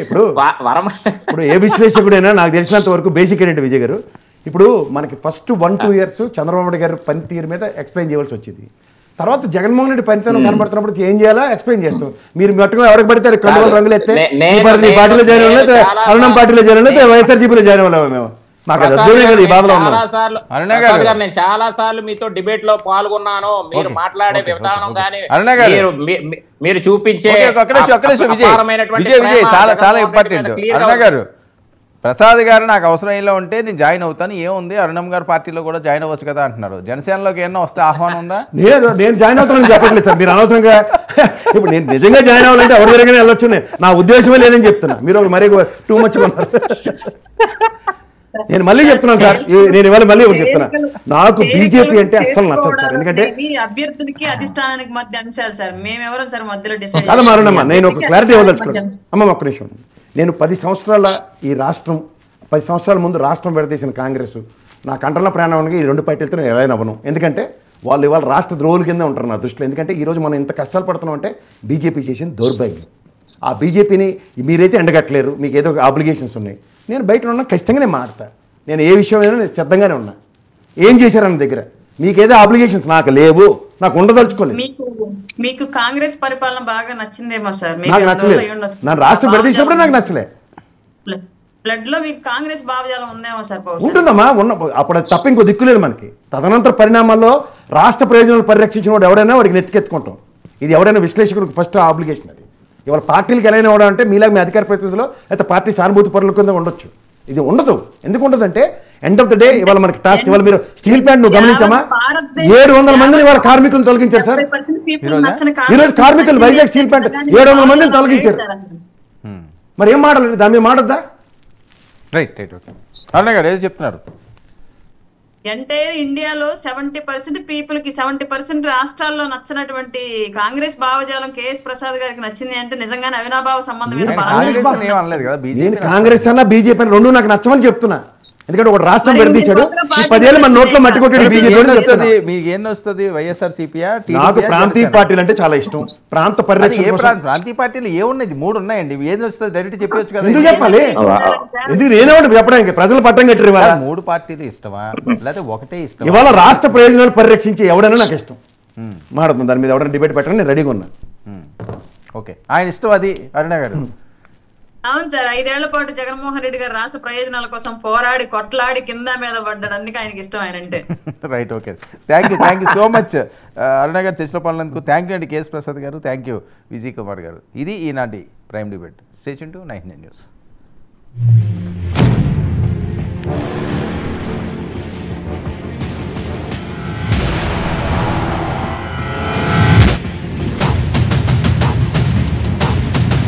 ఇప్పుడు ఏ విశ్లేషకుడైనా నాకు తెలిసినంత వరకు బేసిక్ ఏంటంటే విజయ్ గారు, ఇప్పుడు మనకి ఫస్ట్ 1-2 years చంద్రబాబు నాయుడు గారి పనితీరు మీద ఎక్స్ప్లెయిన్ చేయవలసి వచ్చింది. తర్వాత జగన్మోహన్ రెడ్డి పనితీరు కనబడుతున్నప్పుడు ఏం చేయాలో ఎక్స్ప్లెయిన్ చేస్తాం. మీరు మట్టుగా ఎవరికి పడితే కండుగోలు రంగులు ఎత్తే పార్టీలో జాయిన్ అవ్వలేదు, అరుణం పార్టీలో జాయిన్ అవ్వలేదు, వైఎస్ఆర్సీపీలో జాయిన్ అవ్వలేము మేము. మాకు ఈ బాధలో నేను చాలా సార్లు మీతో డిబేట్ లో పాల్గొన్నాను. మీరు మాట్లాడే విధానం కానీ మీరు చూపించే చాలా ఇంపార్టెంట్. అరుణ గారు, ప్రసాద్ గారు నాకు అవసరంలో ఉంటే నేను జాయిన్ అవుతాను, ఏముంది అరుణం గారు పార్టీలో కూడా జాయిన్ అవ్వచ్చు కదా అంటున్నారు. జనసేనలోకి ఏమన్నా వస్తే ఆహ్వానం ఉందా? నేను జాయిన్ అవుతానని చెప్పట్లేదు సార్, మీరు అనవసరంగా. ఇప్పుడు నేను నిజంగా జాయిన్ అవ్వాలంటే ఎవరి దగ్గర వెళ్ళొచ్చు, నా ఉద్దేశమే లేదని చెప్తున్నా. మీరు మరీ టూ మచ్ ఉన్నారు. నేను మళ్ళీ చెప్తున్నాను సార్, నేను ఇవాళ మళ్ళీ ఒకటి చెప్తున్నా, నాకు బీజేపీ అంటే అస్సలు నచ్చదు సార్. ఎందుకంటే అభ్యర్థులకి అధిష్టానానికి మధ్య అంశాలు సార్, మేమెవరం సార్ మధ్యలో డిసైడ్ కాదు మారునమ్మా. నేను ఒక క్లారిటీ ఇవ్వదలుచుకున్నాను అమ్మ, ఒక్క నిమిషం. నేను 10 సంవత్సరాల ఈ రాష్ట్రం 10 సంవత్సరాల ముందు రాష్ట్రం విడదీసిన కాంగ్రెస్ నా కంటల ప్రాణానికి ఈ 2 పార్టీలతో నేను ఎలా అవ్వను. ఎందుకంటే వాళ్ళు ఇవాళ రాష్ట్ర ద్రోహుల కింద ఉంటారు నా దృష్టిలో. ఎందుకంటే ఈరోజు మనం ఇంత కష్టాలు పడుతున్నాం అంటే బీజేపీ చేసిన దౌర్భాగ్యం. ఆ బీజేపీని మీరైతే ఎండగట్టలేరు, మీకు ఏదో ఆబ్లిగేషన్స్ ఉన్నాయి. నేను బయట ఉన్నా ఖచ్చితంగా నేను మాడతా. నేను ఏ విషయమైనా నేను సిద్ధంగానే ఉన్నా. ఏం చేశారన్న దగ్గర మీకేదో ఆబ్లిగేషన్స్ నాకు లేవు, నాకు ఉండదలుచుకోలేదు. మీకు కాంగ్రెస్ పరిపాలన బాగా నచ్చిందేమో సార్? నాకు నచ్చలేదు. నా రాష్ట్రం విడదీసినప్పుడు నాకు నచ్చలే. బ్లడ్ లో మీకు కాంగ్రెస్ భావజాలం ఉందేమో సార్? ఉంటుందమ్మా, అప్పుడు తప్ప ఇంకో దిక్కులేదు మనకి. తదనంతర పరిణామాల్లో రాష్ట్ర ప్రయోజనాలు పరిరక్షించిన వాడు ఎవరైనా వాడికి నెత్తికెత్తుకుంటాం. ఇది ఎవరైనా విశ్లేషకుడికి ఫస్ట్ ఆబ్లిగేషన్. అది ఇవాళ పార్టీలకు ఎలా ఇవ్వడం అంటే మీలాగా మీ అధికార ప్రతినిధులు అయితే పార్టీ సానుభూతి పరుల కింద ఉండొచ్చు. ఇది ఉండదు. ఎందుకు ఉండదు అంటే ఎండ్ ఆఫ్ ద డే ఇవాళ మనకి టాస్క్, ఇవాళ మీరు స్టీల్ ప్లాంట్ నువ్వు గమనించామా 700 మందిని ఇవాళ కార్మికులు తొలగించారు సార్. ఈరోజు కార్మికులు వైజాగ్ స్టీల్ ప్లాంట్ 700 మందిని తొలగించారు. మరి ఏం మాట్లాడాలి, దాని మీద మాట్లాడద్దా? రైట్ రైట్ ఓకే అరుణ గారు ఏది చెప్తున్నారు? ఎంటైర్ ఇండియాలో 70% పీపుల్ కి 70% రాష్ట్రాల్లో నచ్చినటువంటి కాంగ్రెస్ భావజాలం కేఎస్ ప్రసాద్ గారికి నచ్చింది అంటే నిజంగానే అవినాభావ సంబంధం మీద నేను కాంగ్రెస్ అన్నా బీజేపీ అని రెండు నాకు నచ్చమని చెప్తున్నా. ఎందుకంటే ఒక రాష్ట్రం పెడదీశాడు, ఈ 10 ఏళ్ళు మన నోట్లో మట్టి కొట్టాడు బీజేపీ. మీకు ఏం వస్తుంది వైఎస్ఆర్సీపీయా? నాకు ప్రాంతీయ పార్టీలు అంటే చాలా ఇష్టం. ప్రాంత పరిరక్షణ ప్రాంతీయ పార్టీలు ఏమున్నాయి? 3 ఉన్నాయండి. ఏది వస్తుంది డైరెక్ట్ చెప్పవచ్చు కదా. ఎందుకు చెప్పాలి? ఎందుకు నేనేమంటే చెప్పడానికి ప్రజలు పట్టం కట్టారు. 3 పార్టీలు ఇష్టమా లేకపోతే ఒకటే ఇష్టం? ఇవాళ రాష్ట్ర ప్రయోజనాలు పరిరక్షించే ఎవడైనా నాకు ఇష్టం. మాట్లాడుతుంది దాని మీద ఎవరైనా డిబేట్ పెట్టాలని నేను రెడీగా ఉన్నా. ఓకే ఆయన ఇష్టం అది. అరుణ గారు అవును సార్, 5 ఏళ్ల పాటు జగన్మోహన్ రెడ్డి గారు రాష్ట్ర ప్రయోజనాల కోసం పోరాడి కొట్లాడి కింద మీద పడ్డాడు, అందుకే ఆయనకి ఇష్టం ఆయన అంటే. Right okay thank you so much Aruna garu చర్చలో పాల్గొన్నందుకు. థ్యాంక్ యూ అండి KS Prasad garu, thank you Vijay Kumar garu. ఇది ఈనాటి prime debate. Stay tuned to 99 news.